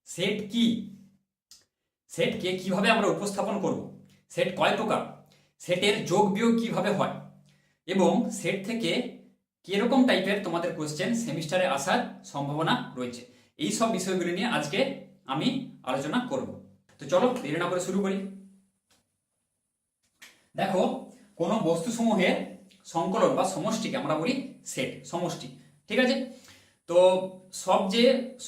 Set কি? সেটকে কিভাবে আমরা উপস্থাপন করব? সেট কয় প্রকার? সেটের যোগ বিয়োগ কিভাবে হয়? এবং সেট থেকে কিরকম টাইপের তোমাদের কোশ্চেন সেমিস্টারে আসার সম্ভাবনা রয়েছে, এই সব বিষয়গুলি নিয়ে আজকে আমি আলোচনা করব। তো চলো দেরি না করে শুরু করি। দেখো, কোনো বস্তুসমূহের সংকলন বা সমষ্টিকে আমরা বলি সেট, সমষ্টি। ঠিক আছে? তো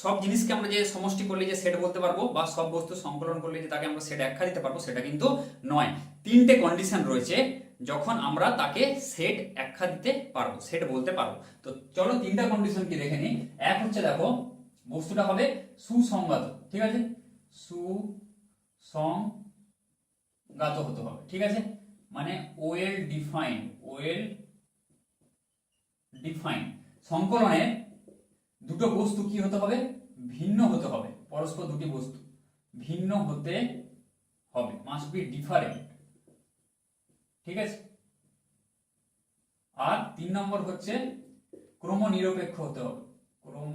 সব জিনিসকে আমরা যে সমষ্টি করলে যে সেট বলতে পারবো বা সব বস্তু সংকলন করলে যে তাকে আমরা সেট আখ্যা দিতে পারবো, সেটা কিন্তু নয়। তিনটে কন্ডিশন রয়েছে যখন আমরা তাকে সেট আখ্যা দিতে পারবো, সেট বলতে পারবো। তো চলো তিনটা কন্ডিশন কি দেখে নিই। এক হচ্ছে, দেখো, বস্তুটা হবে সুসংগত। ঠিক আছে? সুসংগত হতে হবে। ঠিক আছে? মানে ওয়েল ডিফাইন। সংকলনে দুটো বস্তু কি হতে হবে? ভিন্ন হতে হবে। পরস্পর দুটি বস্তু ভিন্ন হতে হবে, মাস্ট বি ডিফারেন্ট। ঠিক আছে? আর 3 নম্বর হচ্ছে ক্রম নিরপেক্ষ হতে হবে। ক্রম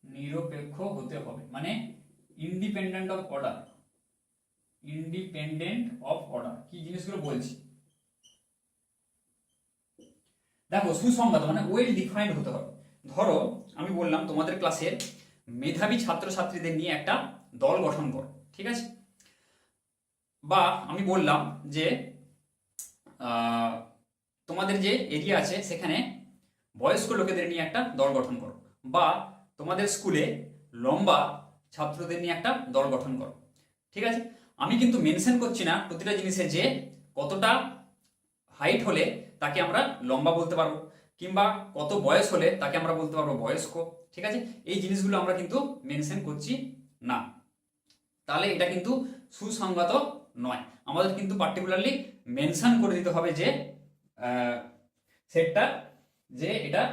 নিরপেক্ষ হতে হবে মানে independent of order. Independent of order কি জিনিসগুলো বলছি দেখো। সুসংগত মানে ওয়েল ডিফাইন্ড হতে হবে। ধরো, আমি বললাম তোমাদের ক্লাসের মেধাবী ছাত্রছাত্রীদের নিয়ে একটা দল গঠন করো। ঠিক আছে? বা আমি বললাম যে তোমাদের যে এরিয়া আছে সেখানে বয়স্ক লোকেদের নিয়ে একটা দল গঠন করো, বা তোমাদের স্কুলে লম্বা ছাত্রদের নিয়ে একটা দল গঠন করো। ঠিক আছে? আমি কিন্তু মেনশন করছি না প্রতিটা জিনিসে যে কতটা হাইট হলে তাকে আমরা লম্বা বলতে পারবো, কিংবা কত বয়স হলে তাকে আমরা বলতে পারবো বয়স্ক। ঠিক আছে? এই জিনিসগুলো আমরা কিন্তু মেনশন করছি না, তাহলে এটা কিন্তু সুসংগত নয়। আমাদের কিন্তু পার্টিকুলারলি মেনশন করে দিতে হবে যে সেটটা, যে এটা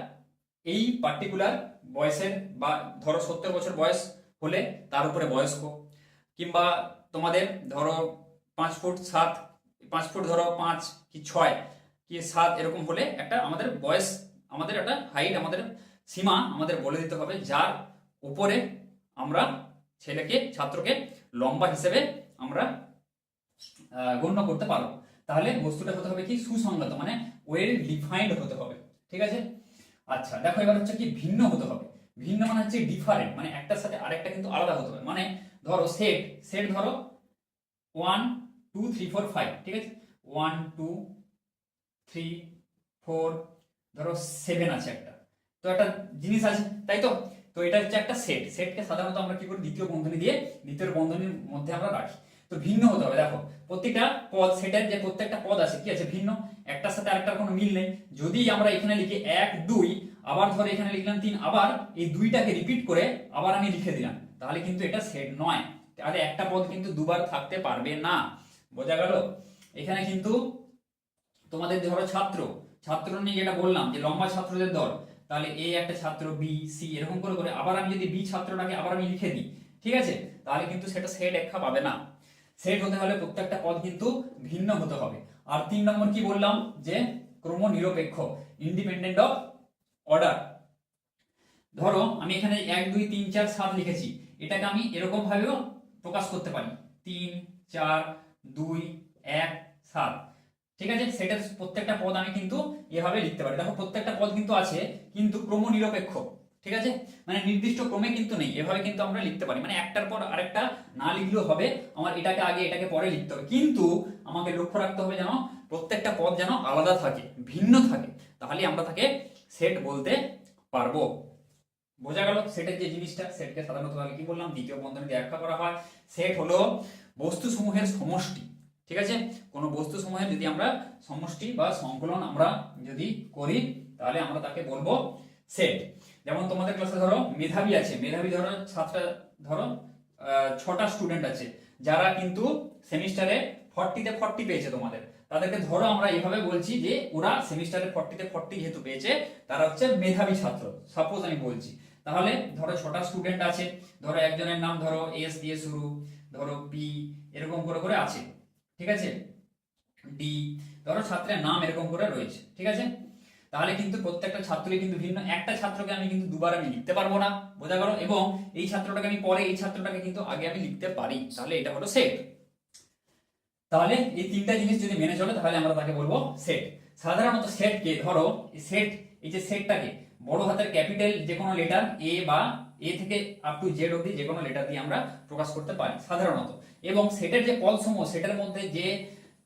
এই পার্টিকুলার বয়সের, বা ধরো 70 বছর বয়স হলে তার উপরে বয়স্ক, কিংবা তোমাদের ধরো 5 ফুট 7, 5 ফুট ধরো 5 কি 6 কি 7 এরকম হলে একটা আমাদের বয়স, আমাদের একটা হাইট, আমাদের সীমা আমাদের বলে দিতে হবে, যার উপরে আমরা ছাত্রকে লম্বা হিসেবে আমরা গণ্য করতে পারবো। তাহলে বস্তুটা হতে হবে কি? সুসংগত মানে ওয়েল ডিফাইন্ড হতে হবে। ঠিক আছে? আচ্ছা দেখো, এবার হচ্ছে কি ভিন্ন হতে হবে। ভিন্ন মানে হচ্ছে ডিফারেন্ট, মানে একটার সাথে আরেকটা কিন্তু আলাদা হতে হবে। মানে ধরো সেট সেট ধরো 1 2 3 4 5। ঠিক আছে? 1 2 3 4, ধরো 7 আছে একটা, তো একটা জিনিস আছে, তাই তো? তো এটা হচ্ছে একটা সেট। সেটকে সাধারণত আমরা কি করি? দ্বিতীয় বন্ধনী দিয়ে দ্বিতীয় বন্ধনীর মধ্যে আমরা রাখি। তো ভিন্ন হতে হবে। দেখো, প্রত্যেকটা পদ, সেটের যে প্রত্যেকটা পদ আছে কি আছে? ভিন্ন। একটার সাথে আরেকটার কোনো মিল নেই। যদি আমরা এখানে লিখি 1 2, আবার ধরো এখানে লিখলাম 3, আবার এই দুইটাকে রিপিট করে আবার আমি লিখে দিলাম, তাহলে কিন্তু এটা সেট নয়। তাহলে একটা পদ কিন্তু দুবার থাকতে পারবে না। বোঝা গেল? এখানে কিন্তু তোমাদের ধরো ছাত্র ছাত্র নিয়ে যেটা বললাম যে লম্বা ছাত্রদের দল, তাহলে এ একটা ছাত্র, বি সি, এরকম করে করে আবার আমি যদি বি ছাত্রটাকে আবার আমি লিখে দিই, ঠিক আছে, তাহলে কিন্তু সেটা সেট একটা পাবে না। সেট হতে হলে প্রত্যেকটা পদ কিন্তু ভিন্ন হতে হবে। আর 3 নম্বর কি বললাম? যে ক্রম নিরপেক্ষ, ইন্ডিপেন্ডেন্ট অফ অর্ডার। ধরো আমি এখানে 1 2 3 4 7 লিখেছি, এটাকে আমি এরকম ভাবেও প্রকাশ করতে পারি, 3 4 2 1 7। ঠিক আছে? সেটার প্রত্যেকটা পদ আমি কিন্তু এভাবে লিখতে পারি। দেখো, প্রত্যেকটা পদ কিন্তু আছে, কিন্তু ক্রম নিরপেক্ষ। ঠিক আছে? মানে নির্দিষ্ট ক্রমে কিন্তু নেই, এভাবে কিন্তু আমরা লিখতে পারি। মানে একটার পর আরেকটা না লিখলেও হবে, আমার এটাকে আগে এটাকে পরে লিখতে হবে, কিন্তু আমাকে লক্ষ্য রাখতে হবে যেন প্রত্যেকটা পদ যেন আলাদা থাকে, ভিন্ন থাকে, তাহলে আমরা তাকে সেট বলতে পারবো। বোঝা গেল? সেটের যে জিনিসটা, সেটকে সাধারণত আমি কি বললাম? দ্বিতীয় বন্ধনী দিয়ে ব্যাখ্যা করা হয়। সেট হলো বস্তু সমূহের সমষ্টি। ঠিক আছে? কোনো বস্তু সমূহের যদি আমরা সমষ্টি বা সংকলন আমরা যদি করি, তাহলে আমরা তাকে বলবো সেট। যেমন তোমাদের ক্লাসে ধরো মেধাবী আছে, মেধাবী ধরো ধরো 6টা স্টুডেন্ট আছে, যারা কিন্তু সেমিস্টারে 40 তে 40 পেয়েছে তোমাদের, তাদেরকে ধরো আমরা এইভাবে বলছি যে ওরা সেমিস্টারে 40 তে 40 যেহেতু পেয়েছে, তারা হচ্ছে মেধাবী ছাত্র, সাপোজ আমি বলছি। তাহলে ধরো 6টা স্টুডেন্ট আছে, ধরো একজনের নাম ধরো এস দিয়ে শুরু, ধরো বি, এরকম করে করে আছে। ঠিক আছে? ডি, ধরো ছাত্রের নাম এরকম করে রয়েছে। ঠিক আছে? তাহলে কিন্তু প্রত্যেকটা ছাত্রই কিন্তু ভিন্ন, একটা ছাত্রকে আমি কিন্তু দুবার আমি লিখতে পারবো না, বোঝা গেল? এবং এই ছাত্রটাকে আমি পরে, এই ছাত্রটাকে কিন্তু আগে আমি লিখতে পারি। তাহলে এটা হলো সেট। তাহলে এই তিনটা জিনিস যদি মেনে চলে তাহলে আমরা তাকে বলবো সেট। সাধারণত সেটকে ধরো সেট, এই যে সেটটাকে বড় হাতের ক্যাপিটাল যে কোনো লেটার এ বা এ থেকে আপ টু জেড অবধি যে কোনো লেটার দিয়ে আমরা প্রকাশ করতে পারি সাধারণত। এবং সেটের যে পদ সমূহ, সেটের মধ্যে যে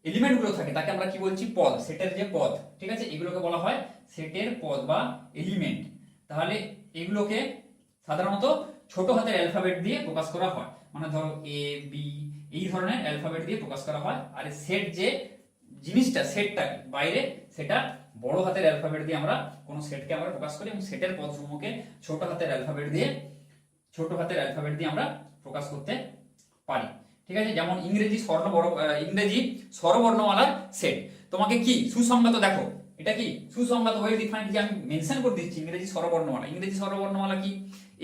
এলিমেন্ট গুলো থাকে তাকে আমরা কি বলছি? পদ। সেটের যে পদ, ঠিক আছে, এগুলোকে বলা হয় সেটের পদ বা এলিমেন্ট। তাহলে এগুলোকে সাধারণত ছোট হাতের অ্যালফাবেট দিয়ে প্রকাশ করা হয়, মানে ধরো এ বি এই ধরনের অ্যালফাবেট দিয়ে প্রকাশ করা হয়। আর সেট যে জিনিসটা, সেটটা বাইরে, সেটা বড় হাতের অ্যালফাবেট দিয়ে আমরা কোনো সেটকে আমরা প্রকাশ করি, এবং সেটের পদসমূহকে ছোট হাতের অ্যালফাবেট দিয়ে আমরা প্রকাশ করতে পারি, ঠিক আছে। যেমন ইংরেজি স্বরবর্ণমালার সেট। তোমাকে কি সুসংগত, দেখো এটা কি সুসংগত, ওয়েল ডিফাইন্ড, যে আমি মেনশন করে দিচ্ছি ইংরেজি স্বরবর্ণমালা। ইংরেজি স্বরবর্ণমালা কি?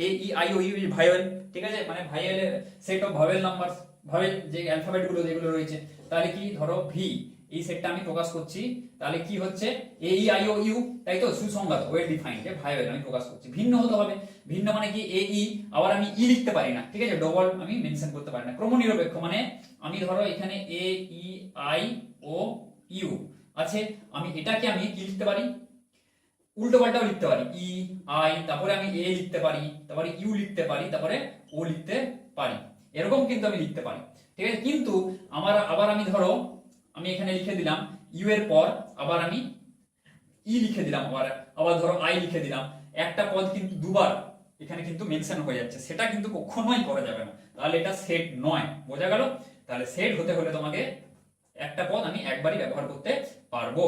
এ ই আই ও ইউ ভাইওয়েল, ঠিক আছে, মানে ভাইওয়েলের set of vowel number, vowel যে অ্যালফাবেট গুলো যেগুলো রয়েছে। তাহলে কি, ধরো ভি, এই সেটটা আমি প্রকাশ করছি, তাহলে কি হচ্ছে? এ ই আই ও ইউ, তাই তো, সুসংগত, ওয়েল ডিফাইন্ড, যে ভাইওয়েল আমি প্রকাশ করছি। ভিন্ন হতে হবে, ভিন্ন মানে কি? এ ই, আবার আমি ই লিখতে পারি না, ঠিক আছে, ডবল আমি মেনশন করতে পারি না। ক্রমনিরপেক্ষ মানে আমি ধরো এখানে এ ই আই ও ইউ আছে, আমি এটাকে আমি কি লিখতে পারি? উল্টো পাল্টাও লিখতে পারি, ই আই, তারপরে আমি এ লিখতে পারি, তারপরে ইউ লিখতে পারি, তারপরে ও লিখতে পারি, এরকম কিন্তু আমি লিখতে পারি, ঠিক আছে। কিন্তু আবার আমি ধরো আমি এখানে লিখে দিলাম ইউ এর পর আবার আমি ই লিখে দিলাম, আবার ধরো আই লিখে দিলাম, একটা পদ কিন্তু দুবার এখানে কিন্তু মেনশন হয়ে যাচ্ছে, সেটা কিন্তু কখনোই করা যাবে না। তাহলে এটা সেট নয়, বোঝা গেল? তাহলে সেট হতে হলে তোমাকে একটা পদ আমি একবারই ব্যবহার করতে পারবো,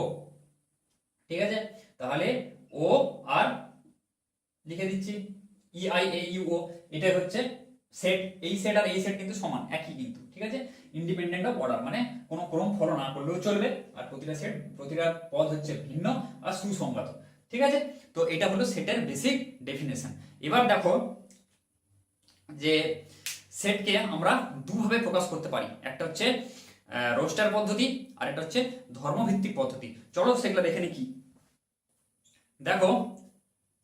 ঠিক আছে। তাহলে ও আর লিখে দিচ্ছি ই আই এ ইউ ও, এটাই হচ্ছে সেট। এই সেট আর এই সেট কিন্তু সমান, একই কিন্তু, ঠিক আছে, ইন্ডিপেন্ডেন্ট অফ অর্ডার, মানে কোনো ক্রম ফলো না করলেও চলবে, আর প্রতিটা পদ হচ্ছে ভিন্ন আর সুসংগত, ঠিক আছে। তো এটা হলো সেটের বেসিক ডেফিনেশন। এবার দেখো যে সেটকে আমরা দুভাবে প্রকাশ করতে পারি, একটা হচ্ছে রোস্টার পদ্ধতি, আর একটা হচ্ছে ধর্মভিত্তিক পদ্ধতি। চলো সেগুলো দেখে নি। কি দেখো,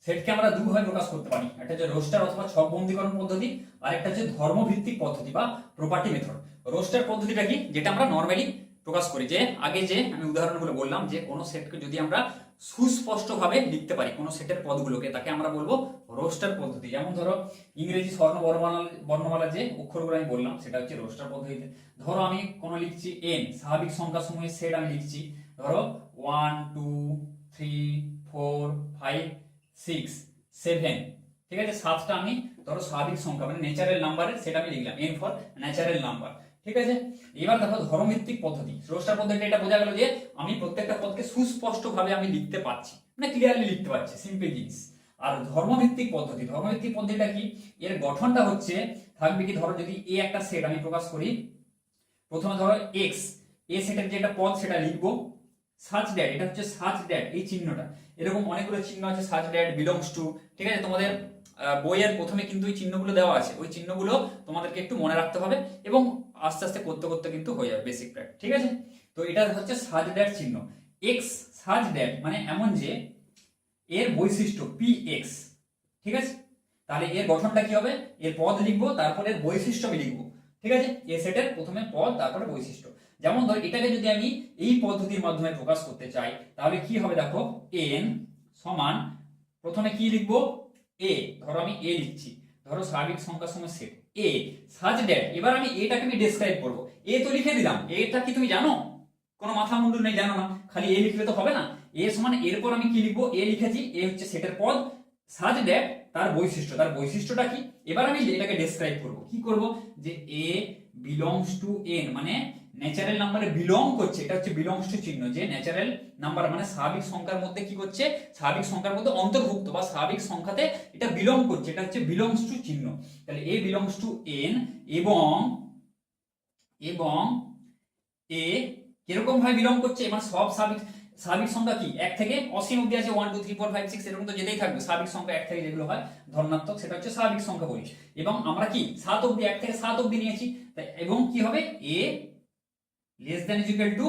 সেটকে আমরা দুভাবে প্রকাশ করতে পারি, একটা হচ্ছে রোস্টার অথবা ছক বন্ধীকরণ পদ্ধতি, আর একটা হচ্ছে ধর্মভিত্তিক পদ্ধতি বা প্রপার্টি মেথড। রোস্টার পদ্ধতিটা কি? যেটা আমরা নর্মালি প্রকাশ করি, যে আগে যে আমি উদাহরণগুলো বললাম, যে কোনো সেটকে যদি আমরা সুস্পষ্টভাবে লিখতে পারি, কোনো সেটের পদগুলোকে, তাকে আমরা বলবো রোস্টার পদ্ধতি। যেমন ধরো ইংরেজি বর্ণমালার যে অক্ষরগুলো আমি বললাম, সেটা হচ্ছে রোস্টার পদ্ধতিতে। ধরো আমি কোনো লিখছি এন, স্বাভাবিক সংখ্যা সমূহের সেট আমি লিখছি, ধরো 1 2 3 4 5 6 7, ঠিক আছে, সাতটা আমি ধরো স্বাভাবিক সংখ্যা মানে ন্যাচারাল নাম্বারের সেটা আমি লিখলাম, এন ফর ন্যাচারাল নাম্বার, ঠিক আছে। এবার দেখো ধর্মভিত্তিক পদ্ধতি, রোস্টার পদ্ধতি, এটা বোঝা গেল যে আমি প্রত্যেকটা পদকে সুস্পষ্ট ভাবে আমি লিখতে পারছি, মানে ক্লিয়ারলি লিখতে পারছি, সিম্পল জিনিস। আর ধর্মভিত্তিক পদ্ধতিটা কি? এর গঠনটা হচ্ছে থাকবে কি, ধরো যদি এ একটা সেট আমি প্রকাশ করি, প্রথমে ধরো এক্স, এ সেটের যে একটা পদ সেটা লিখবো, সার্চ ড্যাট, এটা হচ্ছে সার্চ ড্যাট, এই চিহ্নটা, এরকম অনেকগুলো চিহ্ন আছে, সার্চ ড্যাট, বিলংস টু, ঠিক আছে, তোমাদের বইয়ের প্রথমে কিন্তু এই চিহ্নগুলো দেওয়া আছে, ওই চিহ্নগুলো তোমাদেরকে একটু মনে রাখতে হবে, এবং আস্তে আস্তে করতে করতে কিন্তু হয়ে যাবে বেসিক প্র্যাকটিস, ঠিক আছে। তো এটা হচ্ছে সার্চ ড্যাট চিহ্ন। এক্স সার্চ ড্যাট মানে এমন যে এর বৈশিষ্ট্য পি এক্স, ঠিক আছে। তাহলে এর গঠনটা কি হবে? এর পদ লিখবো, তারপরে এর বৈশিষ্ট্য আমি লিখবো, ঠিক আছে। এ সেটের প্রথমে পদ, তারপরে বৈশিষ্ট্য। যেমন ধর এটাকে যদি আমি এই পদ্ধতির মাধ্যমে প্রকাশ করতে চাই, তাহলে কি হবে দেখো, এন সমান প্রথমে কি লিখবো, এ, ধরো আমি এ লিখছি, ধরো স্বাভাবিক সংখ্যা সমূহের সেট এ সার্চ ড্যাট। এবার আমি এটাকে আমি ডেসক্রাইব করব, এ তো লিখে দিলাম, এটা কি তুমি জানো? কোনো মাথা মুন্ডু নেই, জানো না, খালি এ লিখলে তো হবে না। এ সমান এরপর আমি কি লিখবো, এ লিখেছি, এ হচ্ছে সেটের পদ, সার্চ ড্যাট তার বৈশিষ্ট্যটা কি? এবার আমি এটাকে ডেসক্রাইব করব, কি করব, যে এ বিলংস টু এন, মানে ন্যাচারাল নাম্বারে বিলং করছে, এটা হচ্ছে বিলংস টু চিহ্ন, যে ন্যাচারাল নাম্বার মানে স্বাভাবিক সংখ্যার মধ্যে কি করছে, স্বাভাবিক সংখ্যার মধ্যে অন্তর্ভুক্ত বা স্বাভাবিক সংখ্যাতে এটা বিলং করছে, এটা হচ্ছে বিলংস টু চিহ্ন। তাহলে এ বিলংস টু এন, এবং এ কিরকম ভাবে বিলং করছে, মানে সব স্বাভাবিক সংখ্যা কি 1 থেকে অসীম অবধি আছে, 1 2 3 4 5 6 এরকম তো যেতেই থাকবে, স্বাভাবিক সংখ্যা 1 থেকে যেগুলো হয় ধনাত্মক, সেটা হচ্ছে স্বাভাবিক সংখ্যা বলি। এবং আমরা কি 7 অবধি, 1 থেকে 7 অবধি নিয়েছি, এবং কি হবে, a less than is equal to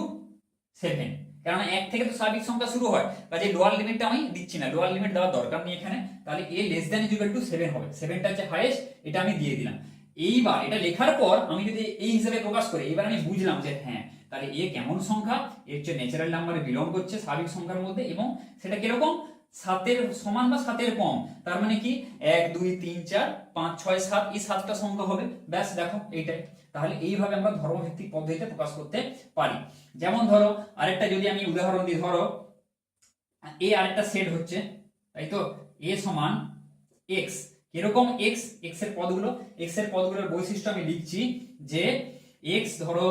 7, কারণ 1 থেকে তো স্বাভাবিক সংখ্যা শুরু হয়, কাজে লোয়ার লিমিটটা আমি দিচ্ছি না, লোয়ার লিমিট দেওয়ার দরকার নেই এখানে। তাহলে a less than equal to 7 হবে, 7টা হচ্ছে হাইয়েস্ট, এটা আমি দিয়ে দিলাম। এইবার এটা লেখার পর আমি যদি এই হিসাবে প্রকাশ করি, এবার আমি বুঝলাম যে হ্যাঁ তাহলে এ কেমন সংখ্যা, এর হচ্ছে ন্যাচারাল নাম্বারে বিলং করছে স্বাভাবিক সংখ্যার মধ্যে, এবং সেটা কিরকম 7 এর সমান বা 7 এর কম। তার মানে কি 1 2 3 4 5 6 7, এই 7টা সংখ্যা হবে, ব্যাস দেখো এইটাই। তাহলে এইভাবে আমরা ধর্মভিত্তিক পদ্ধতিতে প্রকাশ করতে পারি। যেমন ধরো আরেকটা যদি আমি উদাহরণ দিই, ধরো এ আরেকটা সেট হচ্ছে, তাই তো, এ সমান এক্স। এরকম এক্স, এক্স এর পদগুলো, এক্স এর পদগুলোর বৈশিষ্ট্য আমি লিখছি যে এক্স ধরো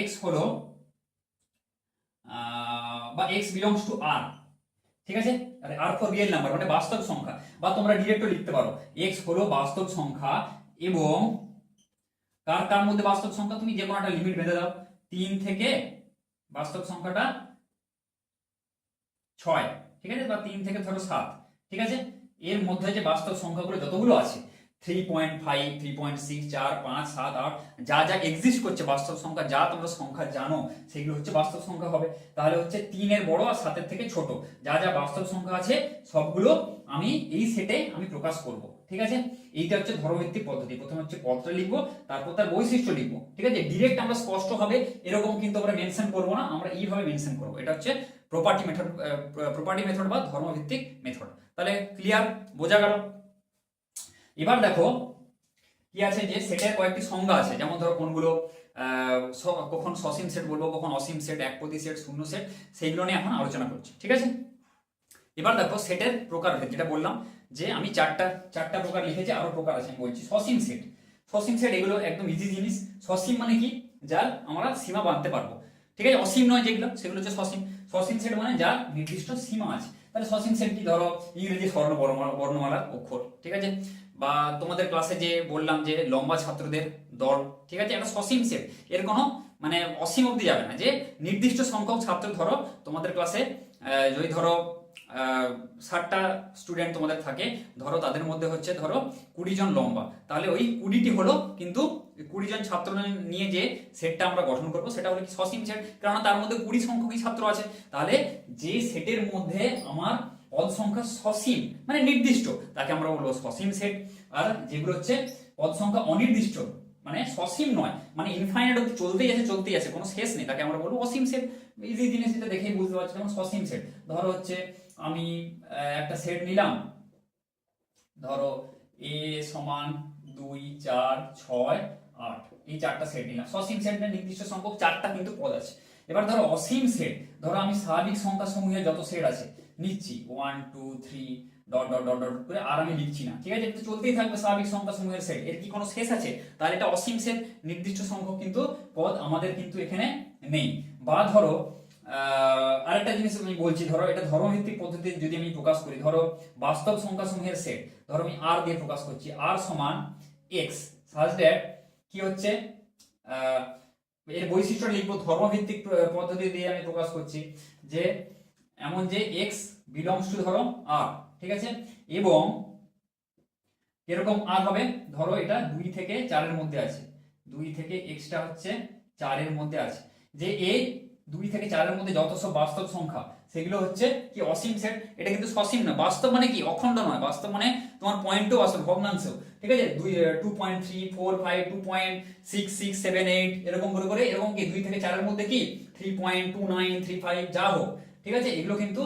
এক্স হলো বা এক্স বিলংস টু আর, ঠিক আছে, আর ফর রিয়েল নাম্বার মানে বাস্তব সংখ্যা, বা তোমরা ডিরেক্টও লিখতে পারো এক্স হলো বাস্তব সংখ্যা, এবং কার কার মধ্যে বাস্তব সংখ্যা, তুমি যে কোনো একটা লিমিট বেঁধে দাও, 3 থেকে বাস্তব সংখ্যাটা 6, ঠিক আছে, বা 3 থেকে ধরো 7, ঠিক আছে, এর মধ্যে যে বাস্তব সংখ্যাগুলো যতগুলো আছে 3.5 3.6 4 5 7 8 যা যা এক্সিস্ট করছে বাস্তব সংখ্যা, যা তোমরা সংখ্যা জানো সেগুলো হচ্ছে বাস্তব সংখ্যা হবে। তাহলে হচ্ছে 3 এর বড় আর 7 এর থেকে ছোট যা যা বাস্তব সংখ্যা আছে সবগুলো আমি এই সেটে আমি প্রকাশ করব, ঠিক আছে। এইটা হচ্ছে ধর্মভিত্তিক পদ্ধতি। প্রথমে হচ্ছে পদটা লিখবো, তারপর তার বৈশিষ্ট্য লিখবো, ঠিক আছে। ডিরেক্ট আমরা স্পষ্ট হবে এরকম কিন্তু আমরা মেনশন করব না, আমরা এইভাবে মেনশন করব। এটা হচ্ছে প্রপার্টি মেথড বা ধর্মভিত্তিক মেথড। তাহলে ক্লিয়ার, বোঝা গেল? এবার দেখো কি আছে, যে সেটের কয়েকটি সংজ্ঞা আছে, যেমন ধরো কোনগুলো কখন সসীম সেট বলবো, কখন অসীম সেট, একপদী সেট, শূন্য সেট, সেইগুলো নিয়ে এখন আলোচনা করছি, ঠিক আছে। এবার দেখো সেটের প্রকারভেদ, যেটা বললাম যে আমি চারটা প্রকার লিখেছি, আরো প্রকার আছে আমি বলছি। সসীম সেট, সসীম সেট এগুলো একদম ইজি জিনিস। সসীম মানে কি, যার আমরা সীমা বাঁধতে পারবো, ঠিক আছে। অসীম নয় যেগুলো, সেগুলো হচ্ছে সসীম। সসীম সেট মানে যার নির্দিষ্ট সীমা আছে। তাহলে সসীম সেট কি, ধরো ইংরেজি স্বর্ণ বর্ণমালার অক্ষর, ঠিক আছে, বা তোমাদের ক্লাসে যে বললাম যে লম্বা ছাত্রদের দল, ঠিক আছে, একটা সসীম সেট। এর কোনো মানে অসীম অবধি যাবে না, যে নির্দিষ্ট সংখ্যক ছাত্র, ধরো তোমাদের ক্লাসে যদি ধরো 60টা স্টুডেন্ট তোমাদের থাকে, ধরো তাদের মধ্যে হচ্ছে ধরো 20 জন লম্বা, তাহলে ওই 20টি হলো কিন্তু 20 জন ছাত্র নিয়ে যে সেটটা আমরা গঠন করব সেটা হলো কি সসীম সেট, কারণ তার মধ্যে 20 সংখ্যকই ছাত্র আছে। তাহলে যে সেটের মধ্যে আমার পদ সংখ্যা সসীম মানে নির্দিষ্ট, তাকে আমরা বলবো সসীম সেট। আর যেগুলো হচ্ছে পদ সংখ্যা অনির্দিষ্ট মানে সসীম নয়, মানে ইনফাইনাইট অবধি চলতেই আছে কোনো শেষ নেই, তাকে আমরা বলবো অসীম সেট। ইজি জিনিস, এটা দেখেই বুঝতে পারছি। যেমন সসীম সেট, ধরো হচ্ছে আমি একটা সেট নিলাম, ধরো এ সমান 2 4 6 8, এই চারটা সেট নিলাম। সসীম সেটের নির্দিষ্ট সংখ্যক 4টা কিন্তু পদ আছে। এবার ধরো অসীম সেট, ধরো আমি স্বাভাবিক সংখ্যা সমূহের যত সেট আছে নিচ্ছি 1 2 3 ডট ডট ডট ডট করে, আর আমি লিখছি না, ঠিক আছে, এটা চলতেই থাকবে স্বাভাবিক সংখ্যা সমূহের সেট। এর কি কোনো শেষ আছে? তাহলে এটা অসীম সেট, নির্দিষ্ট সংখ্যক কিন্তু পদ আমাদের কিন্তু এখানে নেই। বা ধরো আরেকটা জিনিস আমি বলছি, ধরো এটা ধর্মভিত্তিক পদ্ধতিতে যদি আমি প্রকাশ করি, ধরো বাস্তব সংখ্যা সমূহের সেট, ধরো আমি আর দিয়ে প্রকাশ করছি, আর সমান এক্স, সাজ দ্যাট কি হচ্ছে এর বৈশিষ্ট্য লিখবো ধর্মভিত্তিক পদ্ধতি দিয়ে আমি প্রকাশ করছি, যে এমন যে এক্স বিলংস টু ধরো আর, ঠিক আছে, এবং এরকম আর হবে, ধরো এটা 2 থেকে 4 এর মধ্যে আছে, 2 থেকে এক্সটা হচ্ছে 4 এর মধ্যে আছে, যে এই 2 থেকে 4 এর মধ্যে যত সব বাস্তব সংখ্যা সেগুলো হচ্ছে কি অসীম সেট। এটা কিন্তু সসীম না, বাস্তব মানে কি অখণ্ড নয়, বাস্তব মানে তোমার পয়েন্টও বাস্তব, ভগ্নাংশ, ঠিক আছে, 2.3 4 5 2.6 6 7 8 এরকম করে করে, এরকম কি 2 থেকে 4 এর মধ্যে কি 3.29 35 যা হোক, ঠিক আছে, এগুলো কিন্তু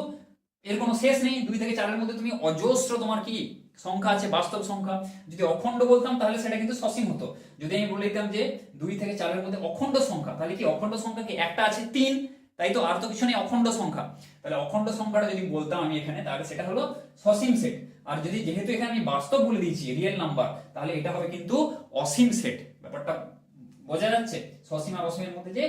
এর কোনো শেষ নেই। 2 থেকে 4 এর মধ্যে তুমি অজস্র তোমার কি সংখ্যা আছে, বাস্তব সংখ্যা। যদি অখণ্ড বলতাম তাহলে সেটা কিন্তু সসীম হতো। যদি আমি বলে দিতাম যে 2 থেকে 4 এর মধ্যে অখণ্ড সংখ্যা, তাহলে কি অখণ্ড সংখ্যা কি একটা আছে 3, তাই তো, আর তো কিছু নেই, অখণ্ড সংখ্যা। তাহলে অখণ্ড সংখ্যাটা যদি বলতাম আমি এখানে, তাহলে সেটা হলো সসীম সেট। আর যদি যেহেতু এখানে আমি বাস্তব বলে দিয়েছি রিয়েল নাম্বার, তাহলে এটা হবে কিন্তু অসীম সেট। ব্যাপারটা বোঝা যাচ্ছে? সসীম আর অসীমের মধ্যে যে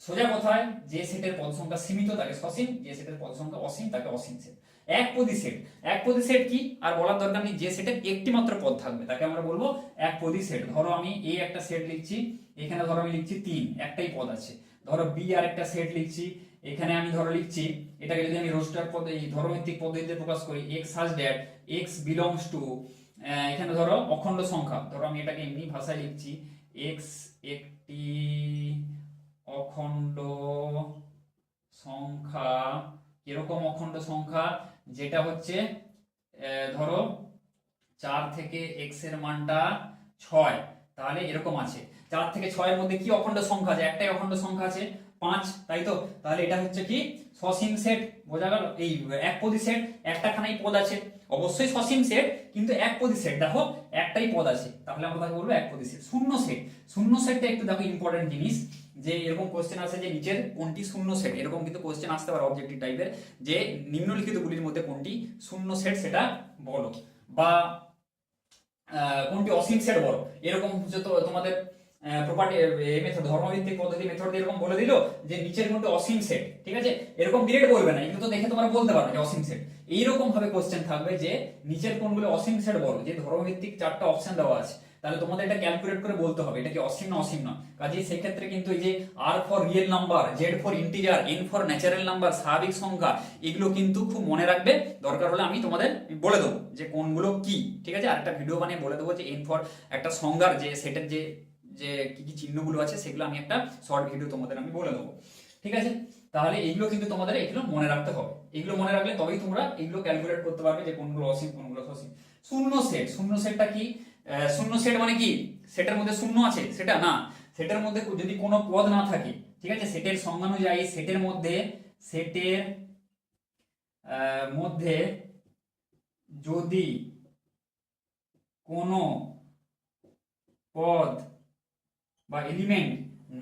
সোজা কথায় যে সেটের পদ সংখ্যা সীমিত তাকে সসীম, যে সেটের পদ সংখ্যা অসীম তাকে অসীম সেট। একপদী সেট, একপদী সেট কি আর বলার দরকার নেই, যে সেটের একটি মাত্র পদ থাকবে তাকে আমরা বলবো একপদী সেট। ধরো আমি এ একটা সেট লিখছি, এখানে ধরো আমি লিখছি 3, একটাই পদ আছে। ধরো বি আর একটা সেট লিখছি, এখানে আমি ধরো লিখছি, এটাকে যদি আমি রোস্টার পদ্ধতি ধর্মভিত্তিক পদ্ধতিতে প্রকাশ করি, x such that x belongs two, এখানে ধরো অখণ্ড সংখ্যা, ধরো আমি এটাকে এমনি ভাষায় লিখছি, এক্স একটি অখণ্ড সংখ্যা। এরকম অখণ্ড সংখ্যা যেটা হচ্ছে ধরো 4 থেকে x এর মানটা 6, তাহলে এরকম আছে 4 থেকে 6 এর মধ্যে কি অখণ্ড সংখ্যা আছে? একটাই অখণ্ড সংখ্যা আছে 5, তাই তো? তাহলে এটা হচ্ছে কি সসীম সেট, বোঝা গেল? এই একপদী সেট, একটাখানাই পদ আছে, অবশ্যই সসীম সেট কিন্তু একপদী সেট, দেখো একটাই পদ আছে, তাহলে আমরা তাকে বলবো একপদী সেট। শূন্য সেট, শূন্য সেটটা একটু দেখো ইম্পর্টেন্ট জিনিস, যে এরকম কোশ্চেন আসে যে নিচের কোনটি শূন্য সেট, এরকম কিন্তু কোশ্চেন আসতে পারে অবজেক্টিভ টাইপের, যে নিম্নলিখিত গুলির মধ্যে কোনটি শূন্য সেট সেটা বলো, বা কোনটি অসীম সেট বলো, এরকম হচ্ছে। তো তোমাদের প্রপার্টি মেথড, ধর্মভিত্তিক পদ্ধতি মেথড এরকম বলে দিল যে নিচের কোনটি অসীম সেট, ঠিক আছে? এরকম ডিরেক্ট বলবে না, এগুলো তো দেখে তোমরা বলতে পারো যে অসীম সেট। এইরকম ভাবে কোশ্চেন থাকবে যে নিচের কোনগুলো অসীম সেট বলো, যে ধর্মভিত্তিক 4টা অপশন দেওয়া আছে, তাহলে তোমাদের এটা ক্যালকুলেট করে বলতে হবে এটা কি অসীম না অসীম না। কাজেই সেই ক্ষেত্রে কিন্তু এই যে R for real number, Z for integer, N for natural number, স্বাভাবিক সংখ্যা, এগুলো কিন্তু খুব মনে রাখবে। দরকার হলে আমি তোমাদের বলে দেবো যে কোনগুলো কি, ঠিক আছে? আরেকটা ভিডিও বানিয়ে বলে দেবো যে এন ফর একটা সংজ্ঞার যে সেটের যে যে কি কি চিহ্নগুলো আছে সেগুলো আমি একটা শর্ট ভিডিও তোমাদের আমি বলে দেবো, ঠিক আছে? তাহলে এগুলো কিন্তু তোমাদের এগুলো মনে রাখতে হবে, এগুলো মনে রাখলে তবেই তোমরা এগুলো ক্যালকুলেট করতে পারবে যে কোনগুলো অসীম কোনগুলো সসীম। শূন্য সেট, শূন্য সেটটা কি? শূন্য সেট মানে কি সেটের মধ্যে শূন্য আছে সেটা না, সেটের মধ্যে যদি কোনো পদ না থাকে, ঠিক আছে, সেটের সংজ্ঞা অনুযায়ী সেটের মধ্যে যদি কোনো পদ বা এলিমেন্ট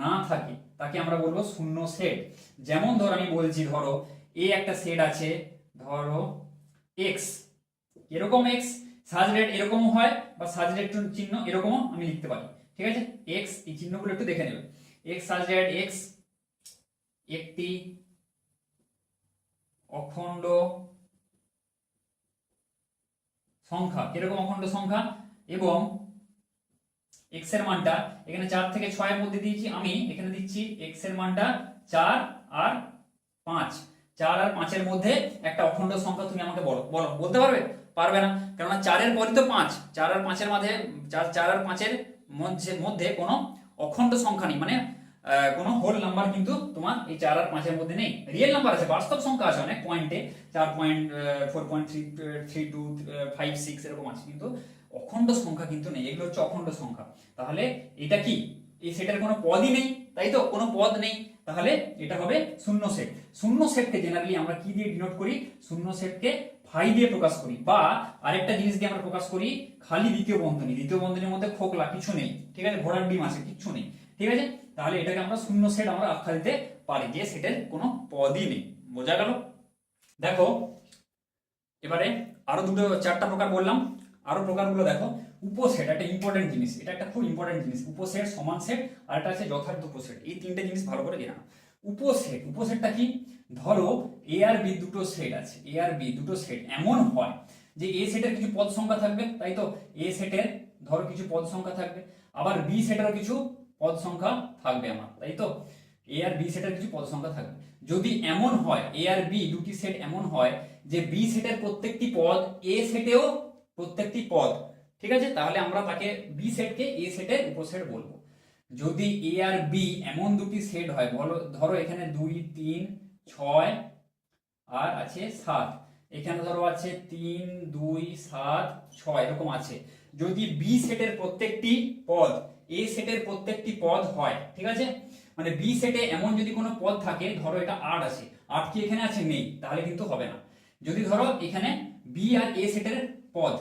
না থাকে তাকে আমরা বলবো শূন্য সেট। যেমন ধরো আমি বলছি, ধরো এ একটা সেট আছে, ধরো এক্স, এরকম এক্স সাজরেট এরকম হয়, বা সাজরেট চিহ্ন এরকমও আমি লিখতে পারি, ঠিক আছে? এক্স, এই চিহ্নগুলো একটু দেখে নেবে। এক্স সাজরেট এক্স একটি অখণ্ড সংখ্যা, কিরকম অখণ্ড সংখ্যা, এবং x এর মানটা এখানে 4 থেকে 6 এর মধ্যে দিয়েছি, আমি এখানে দিচ্ছি x এর মানটা 4 আর 5, 4 আর 5 এর মধ্যে একটা অখণ্ড সংখ্যা তুমি আমাকে বলো, বলো, বলতে পারবে? পারবে না, কেননা 4 এর পরই তো 5, 4 আর 5 এর মধ্যে 4 আর 5 এর মধ্যে কোনো অখণ্ড সংখ্যা নেই, মানে কোনো হোল নাম্বার কিন্তু তোমার এই 4 আর 5 এর মধ্যে নেই। রিয়েল নাম্বার আছে, বাস্তব সংখ্যা আছে অনেক পয়েন্টে, 4.4.3.2.5.6 এরকম আছে, কিন্তু অখণ্ড সংখ্যা কিন্তু নেই, এগুলো হচ্ছে অখণ্ড সংখ্যা। তাহলে এটা কি এই সেটের কোনো পদই নেই, তাই তো? কোনো পদ নেই, তাহলে এটা হবে শূন্য সেট। শূন্য সেটকে জেনারেলি আমরা কি দিয়ে ডিনোট করি? শূন্য সেটকে ফাই দিয়ে প্রকাশ করি, বা আরেকটা জিনিস দিয়ে আমরা প্রকাশ করি, খালি দ্বিতীয় বন্ধনী, দ্বিতীয় বন্ধনীর মধ্যে খোকলা কিছু নেই, ঠিক আছে? ঘোড়ার ডিম আছে, কিছু নেই, ঠিক আছে? তাহলে এটাকে আমরা শূন্য সেট আমরা আখ্যা দিতে পারি, যে সেটের কোনো পদই নেই, বোঝা গেল? দেখো এবারে আরো 4টা প্রকার বললাম, আরো প্রকারগুলো দেখো। উপসেট একটা ইম্পর্টেন্ট জিনিস, এটা একটা খুব ইম্পর্টেন্ট জিনিস। উপসেট, সমান সেট, আর একটা আছে যথার্থ উপসেট। এই 3টে জিনিস ভালো করে জেনে নাও। উপসেট, উপসেটটা কি? ধরো এ আর বি দুটো সেট আছে, এ আর বি দুটো সেট এমন হয় যে এ সেটের কিছু পদ সংখ্যা থাকবে, তাই তো? এ সেটের ধরো কিছু পদ সংখ্যা থাকবে, আবার বি সেটেরও কিছু পদ সংখ্যা থাকবে আমার, তাই তো? এ আর বি সেটের কিছু পদ সংখ্যা থাকবে। যদি এমন হয় এ আর বি দুটি সেট এমন হয় যে বি সেটের প্রত্যেকটি পদ এ সেটেও প্রত্যেকটি পদ, ঠিক আছে, তাহলে আমরা তাকে বি সেটকে এ সেটের উপসেট বলবো। যদি এ আর বি এমন দুটি সেট হয়, ধরো এখানে 2 3 6 আর আছে 7, এখানে ধরো আছে 3 2 7 6 এরকম আছে, যদি বি সেটের প্রত্যেকটি পদ এ সেটের প্রত্যেকটি পদ হয়, ঠিক আছে, মানে বি সেটে এমন যদি কোনো পদ থাকে, ধরো এটা 8 আছে, 8 কি এখানে আছে? নেই, তাহলে কিন্তু হবে না। যদি ধরো এখানে বি আর এ সেটের পদ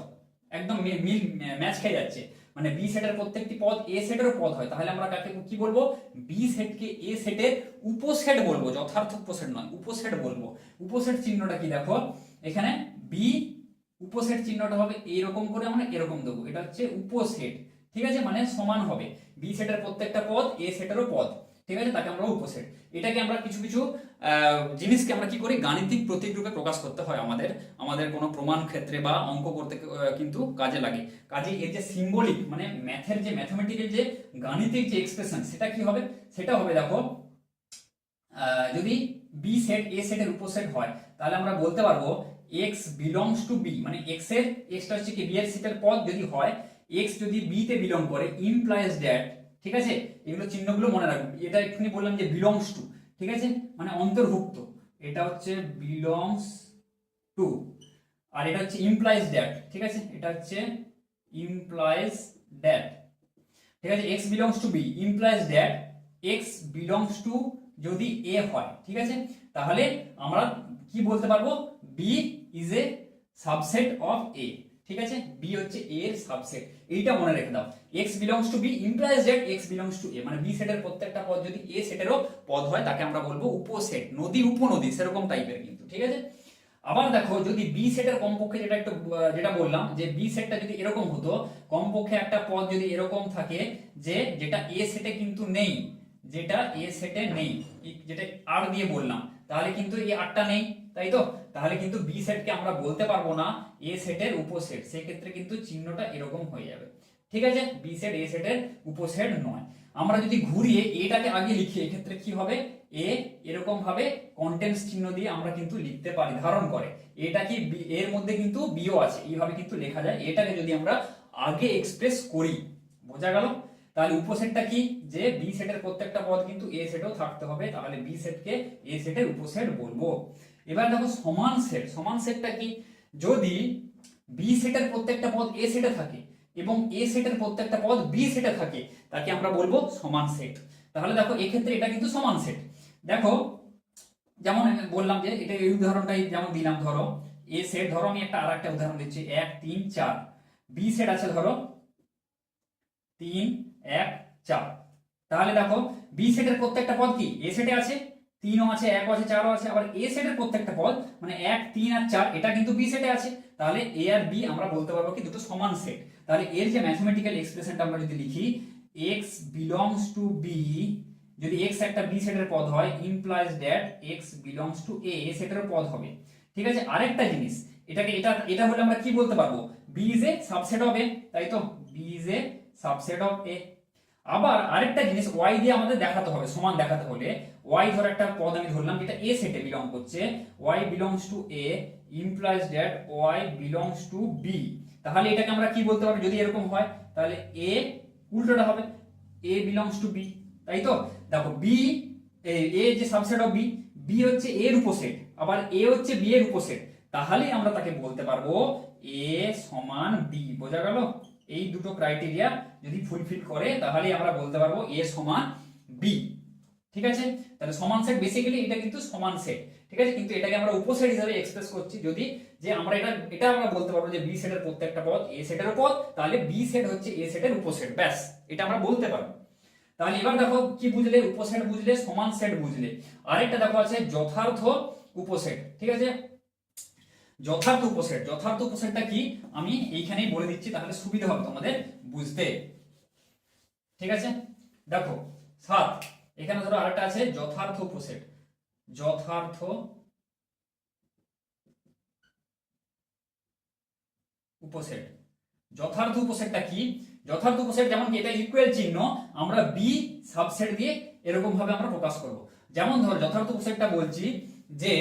একদম মিল ম্যাচ খেয়ে যাচ্ছে, মানে বি সেটের প্রত্যেকটি পদ এ সেটেরও পদ হয়, তাহলে আমরা কাকে কি বলবো? বি সেটকে এ সেটের উপসেট বলবো, যথার্থ উপসেট নয়, উপসেট বলবো। উপসেট চিহ্নটা কি দেখো, এখানে বি উপসেট চিহ্নটা হবে এইরকম করে, আমরা এরকম দেবো, এটা হচ্ছে উপসেট, ঠিক আছে, মানে সমান হবে বি সেটের প্রত্যেকটা পদ এ সেটেরও পদ, ঠিক আছে, তাকে আমরা উপসেট। এটাকে আমরা কিছু কিছু জিনিসকে আমরা কি করি? গাণিতিক প্রতীক রূপে প্রকাশ করতে হয় আমাদের কোনো প্রমাণ ক্ষেত্রে বা অঙ্ক করতে কিন্তু কাজে লাগে। কাজে এর যে সিম্বলিক মানে ম্যাথের যে ম্যাথমেটিক্যাল যে গাণিতিক যে এক্সপ্রেশন, সেটা কি হবে? সেটা হবে দেখো, যদি বি সেট এ সেটের উপসেট হয়, তাহলে আমরা বলতে পারবো x বিলংস টু বি, মানে x টা হচ্ছে কি বি এর সেটের পদ যদি হয়, x যদি বি তে বিলং করে ইমপ্লাইজ দ্যাট, ঠিক আছে, এগুলো চিহ্নগুলো মনে রাখবে। এটা এক্ষুনি বললাম যে বিলংস টু, ঠিক আছে, মানে অন্তর্ভুক্ত, এটা হচ্ছে বিলংস টু। আর এটা হচ্ছে ইমপ্লাইজ দ্যাট, ঠিক আছে, এটা হচ্ছে ইমপ্লাইজ দ্যাট, ঠিক আছে। X belongs to B implies that x belongs to যদি এ হয়, ঠিক আছে, তাহলে আমরা কি বলতে পারবো, B is a subset of A, ঠিক আছে, বি হচ্ছে এ এর সাবসেট। এইটা মনে রেখে দাও, X belongs to B implies that x belongs to A, মানে বি সেটের প্রত্যেকটা পদ যদি এ সেটেরও পদ হয় তাকে আমরা বলবো উপসেট, নদী উপনদী সেরকম টাইপের কিন্তু, ঠিক আছে। আবার দেখো যদি বি সেটের কমপক্ষে যেটা বললাম যে বি সেটটা যদি এরকম হতো, কমপক্ষে একটা পদ যদি এরকম থাকে যে যেটা এ সেটে কিন্তু নেই, যেটা এ সেটে নেই, যেটা আর দিয়ে বললাম, তাহলে কিন্তু এই আরটা নেই, তাই তো, তাহলে কিন্তু বি সেটকে আমরা বলতে পারবো না এ সেটের উপসেট, সেক্ষেত্রে কিন্তু চিহ্নটা এরকম হয়ে যাবে, ঠিক আছে, বি সেট এ সেটের উপসেট নয়। আমরা যদি ঘুরিয়ে এটাকে আগে লিখি, এক্ষেত্রে কি হবে, এ এরকম ভাবে কন্টেন্টস চিহ্ন দিয়ে আমরা কিন্তু লিখতে পারি, ধারণ করে, এটা কি এর মধ্যে কিন্তু বিও আছে, এইভাবে কিন্তু লেখা যায়। এটাকে যদি আমরা আগে এক্সপ্রেস করি, বোঝা গেল। তাহলে উপসেটটা কি, যে বি সেটের প্রত্যেকটা পদ কিন্তু এ সেটেও থাকতে হবে, তাহলে বি সেটকে এ সেটের উপসেট বলবো। এবার দেখো সমান সেট, সমান সেটটা কি, যদি বি সেটের প্রত্যেকটা পদ এ সেটে থাকে এবং এ সেটের প্রত্যেকটা পদ বি সেটে থাকে, তাকে আমরা বলবো সমান সেট। তাহলে দেখো এক্ষেত্রে এটা কিন্তু সমান সেট। দেখো যেমন আমি বললাম যে এটা এই উদাহরণটাই যেমন দিলাম, ধরো এ সেট, ধরো আমি একটা আরেকটা উদাহরণ দিচ্ছি 1 3 4, বি সেট আছে ধরো 3 1 4, তাহলে দেখো বি সেটের প্রত্যেকটা পদ কি এ সেটে আছে, 3 ও আছে 1 ও আছে 4 ও আছে, আবার এ সেটের প্রত্যেকটা পদ মানে 1 3 আর 4 এটা কিন্তু বি সেটে আছে, তাহলে এ আর বি আমরা বলতে পারবো কি দুটো সমান সেট। তাহলে এর যে ম্যাথমেটিক্যাল এক্সপ্রেশনটা আমরা যদি লিখি, x বিলংস টু বি, যদি x একটা বি সেটের পদ হয়, implies that x belongs to A সেটের পদ হবে, ঠিক আছে। আরেকটা জিনিস, এটা হলে আমরা কি বলতে পারবো, b is a subset of a, তাই তো, b is a subset of a। আবার আরেকটা জিনিস y দিয়ে আমাদের দেখাতে হবে, সমান দেখাতে হলে y ধর একটা পদ আমি ধরলাম যেটা a সেটে বিলং করছে, y belongs to a implies that y belongs to b, তাহলে এটাকে আমরা কি বলতে পারবো, যদি এরকম হয় তাহলে a উল্টোটা হবে a বিলংস টু b, তাই তো। দেখো বি এ যে সাবসেট অফ বি, বি হচ্ছে a এর উপসেট, আবার a হচ্ছে b এর উপসেট, তাহলে আমরা তাকে বলতে পারবো a সমান b, বোঝা গেল। এই দুটো ক্রাইটেরিয়া যদি ফুলফিল করে তাহলে আমরা বলতে পারবো a সমান b, ঠিক আছে। তাহলে সমান সেট বেসিক্যালি এটা কিন্তু সমান সেট, ঠিক আছে, কিন্তু এটাকে আমরা উপসেট হিসেবে এক্সপ্রেস করছি, যদি যে আমরা এটা আমরা বলতে পারবো যে বি সেটের প্রত্যেকটা পদ এ সেটের পদ, তাহলে বি সেট হচ্ছে এ সেটের উপসেট, ব্যাস এটা আমরা বলতে পারবো। তাহলে এবার দেখো কি বুঝলে, উপসেট বুঝলে, সমান সেট বুঝলে। আরেকটা দেখো আছে যথার্থ উপসেট, ঠিক আছে, যথার্থ উপসেট। যথার্থ উপসেটটা কি আমি এইখানেই বলে দিচ্ছি, তাহলে সুবিধা হবে তোমাদের বুঝতে, ঠিক আছে। দেখো 7, এখানে ধরো আরেকটা আছে যথার্থ উপসেট, যথার্থ উপসেট। যথার্থ উপসেটটা কি, যথার্থ উপসেট যেমন কি এটা ইকুয়াল চিহ্ন, আমরা বি সাবসেট দিয়ে এরকম ভাবে আমরা প্রকাশ করব। যেমন ধর যথার্থ উপসেটটা বলছি যে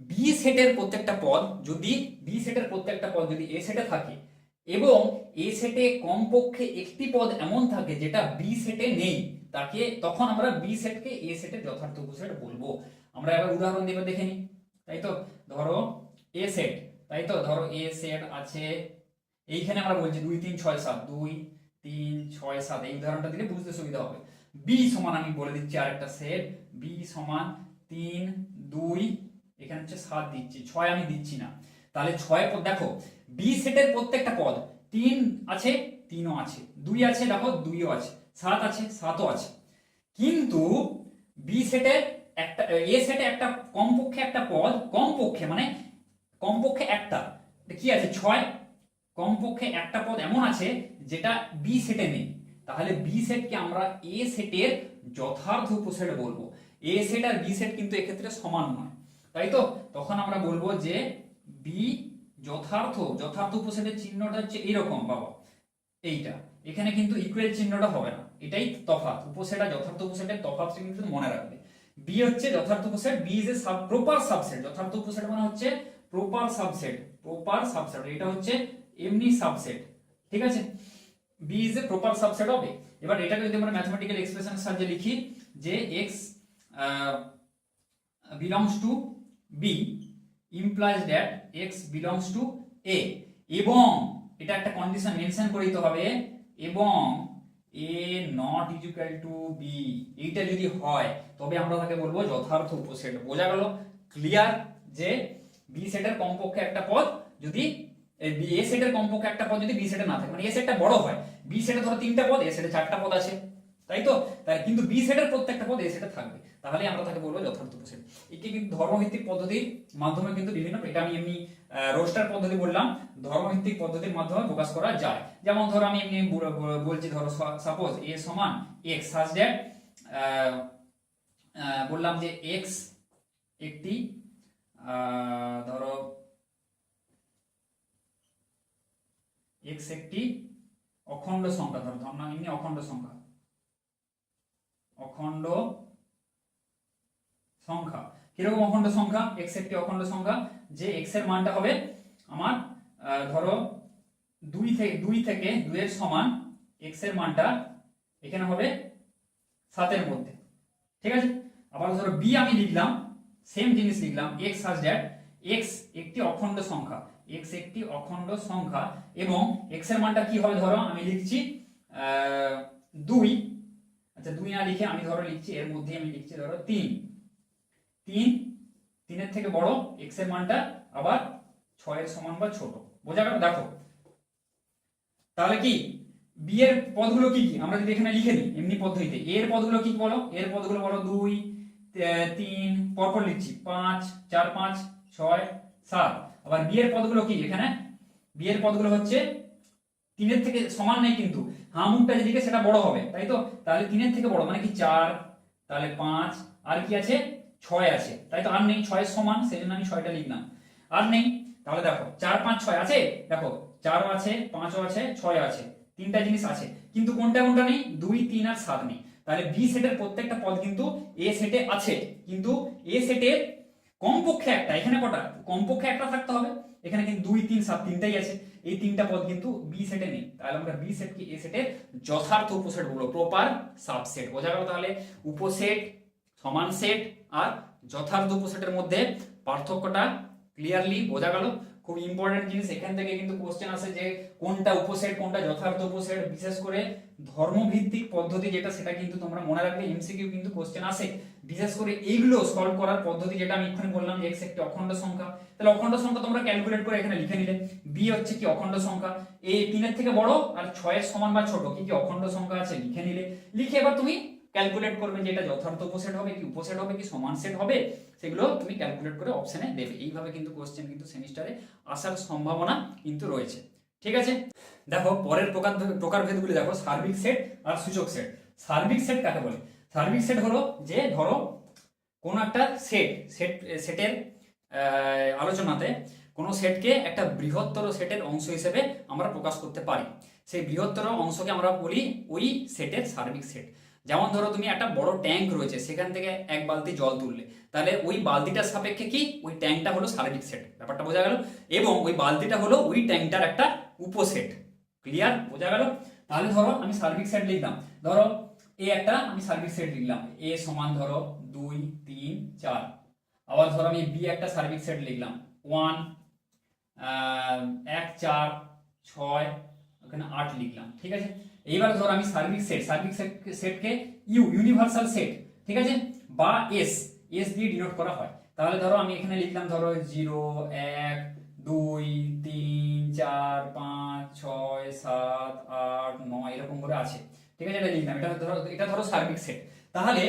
বি সেটের প্রত্যেকটা পদ যদি এ সেটে থাকে এবং এ সেটে কমপক্ষে একটি পদ এমন থাকে যেটা বি সেটে নেই, তাকে তখন আমরা বি সেটকে এ সেটের যথার্থ উপসেট বলবো। আমরা এবার উদাহরণ দিয়ে দেখে নিই, তাই তো, ধরো এ সেট, তাই তো, ধরো এ সেট আছে, এইখানে আমরা বলছি 2 3 6 7, 2 3 6 7, এই উদাহরণটা দিলে বুঝতে সুবিধা হবে। বি সমান আমি বলে দিচ্ছি আরেকটা সেট, বি সমান 3 2, এখানে হচ্ছে 7 দিচ্ছি, 6 আমি দিচ্ছি না, তাহলে 6 পদ দেখো বি সেটের প্রত্যেকটা পদ 3 আছে 3ও আছে, 2 আছে দেখো 2ও আছে, 7 আছে 7ও আছে, কিন্তু বি সেটের একটা এ সেটে একটা কমপক্ষে একটা পদ, কমপক্ষে মানে কমপক্ষে একটা কি আছে 6, কমপক্ষে একটা পদ এমন আছে যেটা বি সেটে নেই, তাহলে বি সেটকে আমরা এ সেটের যথার্থ উপসেট বলবো। এ সেট আর বি সেট কিন্তু এক্ষেত্রে সমান নয়, তাই তো, তখন আমরা বলবো যে বি যথার্থ উপসেটের চিহ্নটা হচ্ছে এরকম বাবা, এইটা, এখানে কিন্তু ইকুয়াল চিহ্নটা হবে না, এটাই তফাৎ, উপসেট আর যথার্থ উপসেটের তফাৎ কিন্তু মনে রাখবে। বি হচ্ছে যথার্থ উপসেট, B is a proper subset, যথার্থ উপসেট মানে হচ্ছে প্রপার সাবসেট, এটা হচ্ছে এমনি সাবসেট, ঠিক আছে। B is a proper subset of A. এবার এটাকে যদি আমরা ম্যাথমেটিক্যাল এক্সপ্রেশনের সাহায্যে লিখি যে X belongs to B implies that x belongs to A, এবং এটা একটা কন্ডিশন মেনশন করে দিতে হবে, এবং A not equal to B, এইটা যদি হয় তবে আমরা তাকে বলবো যথার্থ উপসেট। বোঝা গেল? ক্লিয়ার যে বি সেটের কমপক্ষে একটা পদ যদি এ সেটের কমপক্ষে একটা পদ যদি বি সেটে না থাকে, মানে এ সেটটা বড় হয়, বি সেটে ধরো 3টা পদ, এ সেটে 4টা পদ আছে, তাই তো? তাই কিন্তু বি সেটের প্রত্যেকটা পদ এ সেটে থাকবে, তাহলে আমরা তাকে বলবো যথার্থ উপসেট। একে কিন্তু ধর্মভিত্তিক পদ্ধতির মাধ্যমে কিন্তু বিভিন্ন, এটা আমি এমনি রোস্টার পদ্ধতি বললাম, ধর্মভিত্তিক পদ্ধতির মাধ্যমে প্রকাশ করা যায়। যেমন ধরো আমি এমনি বলছি, ধরো সাপোজ এ সমান এক্স সাজ দ্যাট, বললাম যে এক্স একটি ধরো এক্স একটি অখণ্ড সংখ্যা, ধরো ধরলাম এমনি অখণ্ড সংখ্যা, অখণ্ড সংখ্যা। কিরকম অখণ্ড সংখ্যা? এক্স একটি অখণ্ড সংখ্যা, যে এক্স এর মানটা হবে আমার ধরো 2 থেকে 2 এর সমান এক্স এর মানটা এখানে হবে 7 এর মধ্যে, ঠিক আছে? আবার ধরো বি আমি লিখলাম, সেম জিনিস লিখলাম, এক্স সাজ দ্যাট এক্স একটি অখণ্ড সংখ্যা, এক্স একটি অখণ্ড সংখ্যা, এবং এক্স এর মানটা কি হবে, ধরো আমি লিখছি 2, আচ্ছা 2 না লিখে আমি ধরো লিখছি, এর মধ্যে আমি লিখছি ধরো 3, 3 থেকে বড় এক্স এর মানটা আবার 6 এর সমান বা ছোট। বোঝা গেল? দেখো তাহলে কি বি এর পদগুলো কি কি আমরা যদি এখানে লিখে নিই এমনি পদ্ধতিতে, এর পদগুলো কি বলো, এর পদগুলো বলো 2, 3, পরপর লিখছি 5, 4, 5, 6, 7। আবার বি এর পদগুলো কি, এখানে বি এর পদগুলো হচ্ছে 3 থেকে সমান নেই, কিন্তু হামুকটা যেদিকে সেটা বড় হবে, তাই তো? তাহলে 3 থেকে বড় মানে কি 4, তাহলে 5, আর কি আছে 6 আছে, তাই তো? আর নেই 6 এর সমান, সেজন্য আমি 6টা লিখলাম, আর নেই। তাহলে দেখো 4, 5, 6 আছে, দেখো 4ও আছে, 5ও আছে, 6 আছে, 3টা জিনিস আছে, কিন্তু কোনটা কোনটা নেই? 2, 3 আর 7 নেই। তাহলে বি সেটের প্রত্যেকটা পদ কিন্তু এ সেটে আছে, কিন্তু এ সেটের কমপক্ষে একটা, এখানে কটা? কমপক্ষে একটা থাকতে হবে, এখানে কিন্তু 2, 3, 7 তিনটাই আছে, এই 3টা পদ কিন্তু বি সেটে নেই। তাহলে আমরা বি সেটকে এ সেটের যথার্থ উপসেট বলবো, প্রপার সাবসেট। বোঝা গেল? তাহলে উপসেট, সমান সেট আর যথার্থ উপসেটের মধ্যে পার্থক্যটা ক্লিয়ারলি বোঝা গেল? খুব ইম্পর্টেন্ট জিনিস, এখান থেকে কিন্তু কোশ্চেন আসে যে কোনটা উপসেট কোনটা যথার্থ উপসেট, বিশেষ করে ধর্মভিত্তিক পদ্ধতি যেটা, সেটা কিন্তু তোমরা মনে রাখবে, এমসিকিউ কিন্তু কোশ্চেন আসে, বিশেষ করে এইগুলো সলভ করার পদ্ধতি যেটা আমি এক্ষুনি বললাম যে এক্স একটি অখণ্ড সংখ্যা, তাহলে অখণ্ড সংখ্যা তোমরা ক্যালকুলেট করে এখানে লিখে নিলে, বি হচ্ছে কি অখণ্ড সংখ্যা, এ 3 থেকে বড় আর 6 এর সমান বা ছোট কি কি অখণ্ড সংখ্যা আছে লিখে নিলে, লিখে এবার তুমি ক্যালকুলেট করবে যে এটা যথার্থ উপসেট হবে কি উপসেট হবে কি সমান সেট হবে, সেগুলো তুমি ক্যালকুলেট করে অপশনে দেবে। এইভাবে কিন্তু কোশ্চেন কিন্তু সেমিস্টারে আসার সম্ভাবনা কিন্তু রয়েছে, ঠিক আছে? দেখো পরের প্রকারভেদগুলি দেখো, সার্বিক সেট আর সূচক সেট। সার্বিক সেট কাকে বলে? সার্বিক সেট হলো যে ধরো কোন একটা সেটের আলোচনাতে কোনো সেটকে একটা বৃহত্তর সেটের অংশ হিসেবে আমরা প্রকাশ করতে পারি, সেই বৃহত্তর অংশকে আমরা বলি ওই সেটের সার্বিক সেট। যেমন ধরো তুমি একটা বড় ট্যাঙ্ক রয়েছে, সেখান থেকে 1 বালতি জল তুললে, তাহলে ওই বালতিটার সাপেক্ষে কি ওই ট্যাঙ্কটা হলো সার্বিক সেট, ব্যাপারটা বোঝা গেল? এবং ওই বালতিটা হলো ওই ট্যাঙ্কটার একটা উপসেট। ক্লিয়ার? বোঝা গেল? তাহলে ধরো আমি সার্বিক সেট লিখলাম, ধরো এ একটা আমি সার্বিক সেট লিখলাম, এ সমান ধরো 2, 3, 4। আবার ধরো আমি বি একটা সার্বিক সেট লিখলাম, 1, 4, 6, ওখানে 8 লিখলাম, ঠিক আছে? এইবার ধরো আমি সার্বিক সেটকে ইউনিভার্সাল সেট, ঠিক আছে, বা এস দিয়ে ডিনোট করা হয়। তাহলে ধরো আমি এখানে লিখলাম ধরো 0, 1, 2, 3, 4, 5, 6, 7, 8, 9 এরকম করে আছে, ঠিক আছে? এটা লিখলাম, এটা ধরো সার্বিক সেট। তাহলে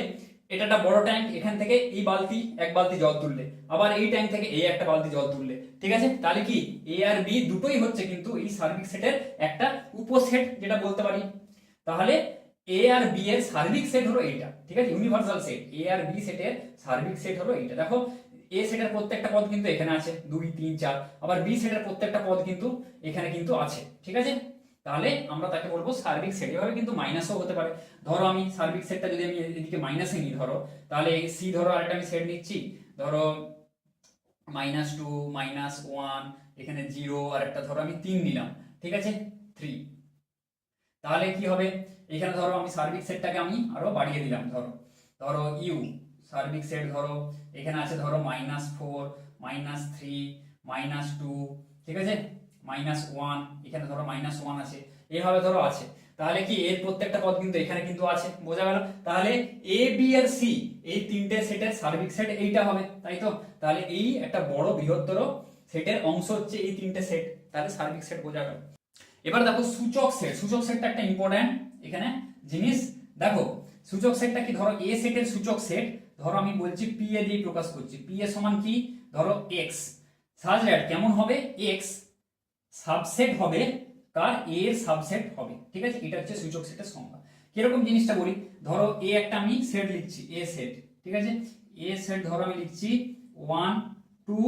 এটা একটা বড় ট্যাঙ্ক, এখান থেকে এই বালতি 1 বালতি জল তুললে, আবার এই ট্যাঙ্ক থেকে এই একটা বালতি জল তুললে, ঠিক আছে? তাহলে কি এ আর বি দুটোই হচ্ছে কিন্তু এই সার্বিক সেটের একটা উপসেট যেটা বলতে পারি। তাহলে এ আর বি এর সার্বিক সেট হলো এইটা, ঠিক আছে? Universal set, A R B সেটের সার্বিক সেট হলো এইটা। দেখো এ সেটের প্রত্যেকটা পদ কিন্তু এখানে আছে 2, 3, 4, আবার বি সেটের প্রত্যেকটা পদ কিন্তু এখানে কিন্তু আছে, ঠিক আছে? তাহলে আমরা তাকে বলবো সার্বিক সেট। এভাবে কিন্তু মাইনাসও হতে পারে। ধরো আমি সার্বিক সেটটা যদি আমি এদিকে মাইনাসে নিই, ধরো তাহলে সি ধরো আরেকটা আমি সেট নিচ্ছি, ধরো -2, -1, এখানে 0 আর একটা ধরো আমি 3 নিলাম, ঠিক আছে? 3। তাহলে কি হবে, এখানে ধরো আমি সার্বিক সেটটাকে আমি আরো বাড়িয়ে দিলাম, ধরো ধরো ইউ সার্বিক সেট ধরো এখানে আছে ধরো -4 -3 -2, ঠিক আছে, -1, এখানে ধরো -1 আছে, এইভাবে ধরো আছে। তাহলে কি এর প্রত্যেকটা পদ কিন্তু এখানে কিন্তু আছে, বোঝা গেল। তাহলে এ বি আর সি এই তিনটে সেটের সার্বিক সেট এইটা হবে, তাই তো। তাহলে এই একটা বড় বৃহত্তর সেটের অংশ হচ্ছে এই তিনটে সেট, তাহলে সার্বিক সেট বোঝা গেল। এবার দেখো সূচক সেট, সূচক সেটটা একটা ইম্পর্টেন্ট এখানে জিনিস। দেখো সূচক সেটটা কি, ধরো এ সেটের সূচক সেট ধরো আমি বলছি পি এ দিয়ে প্রকাশ করছি, পি এ সমান কি, ধরো এক্স, সাজ দ্যাট কেমন হবে, এক্স সাবসেট হবে কার, এ এর সাবসেট হবে, ঠিক আছে। এটা হচ্ছে সূচক সেটের সংজ্ঞা। কিরকম জিনিসটা বলি, ধরো এ একটা আমি সেট লিখছি, এ সেট, ঠিক আছে, এ সেট ধরো আমি লিখছি 1 2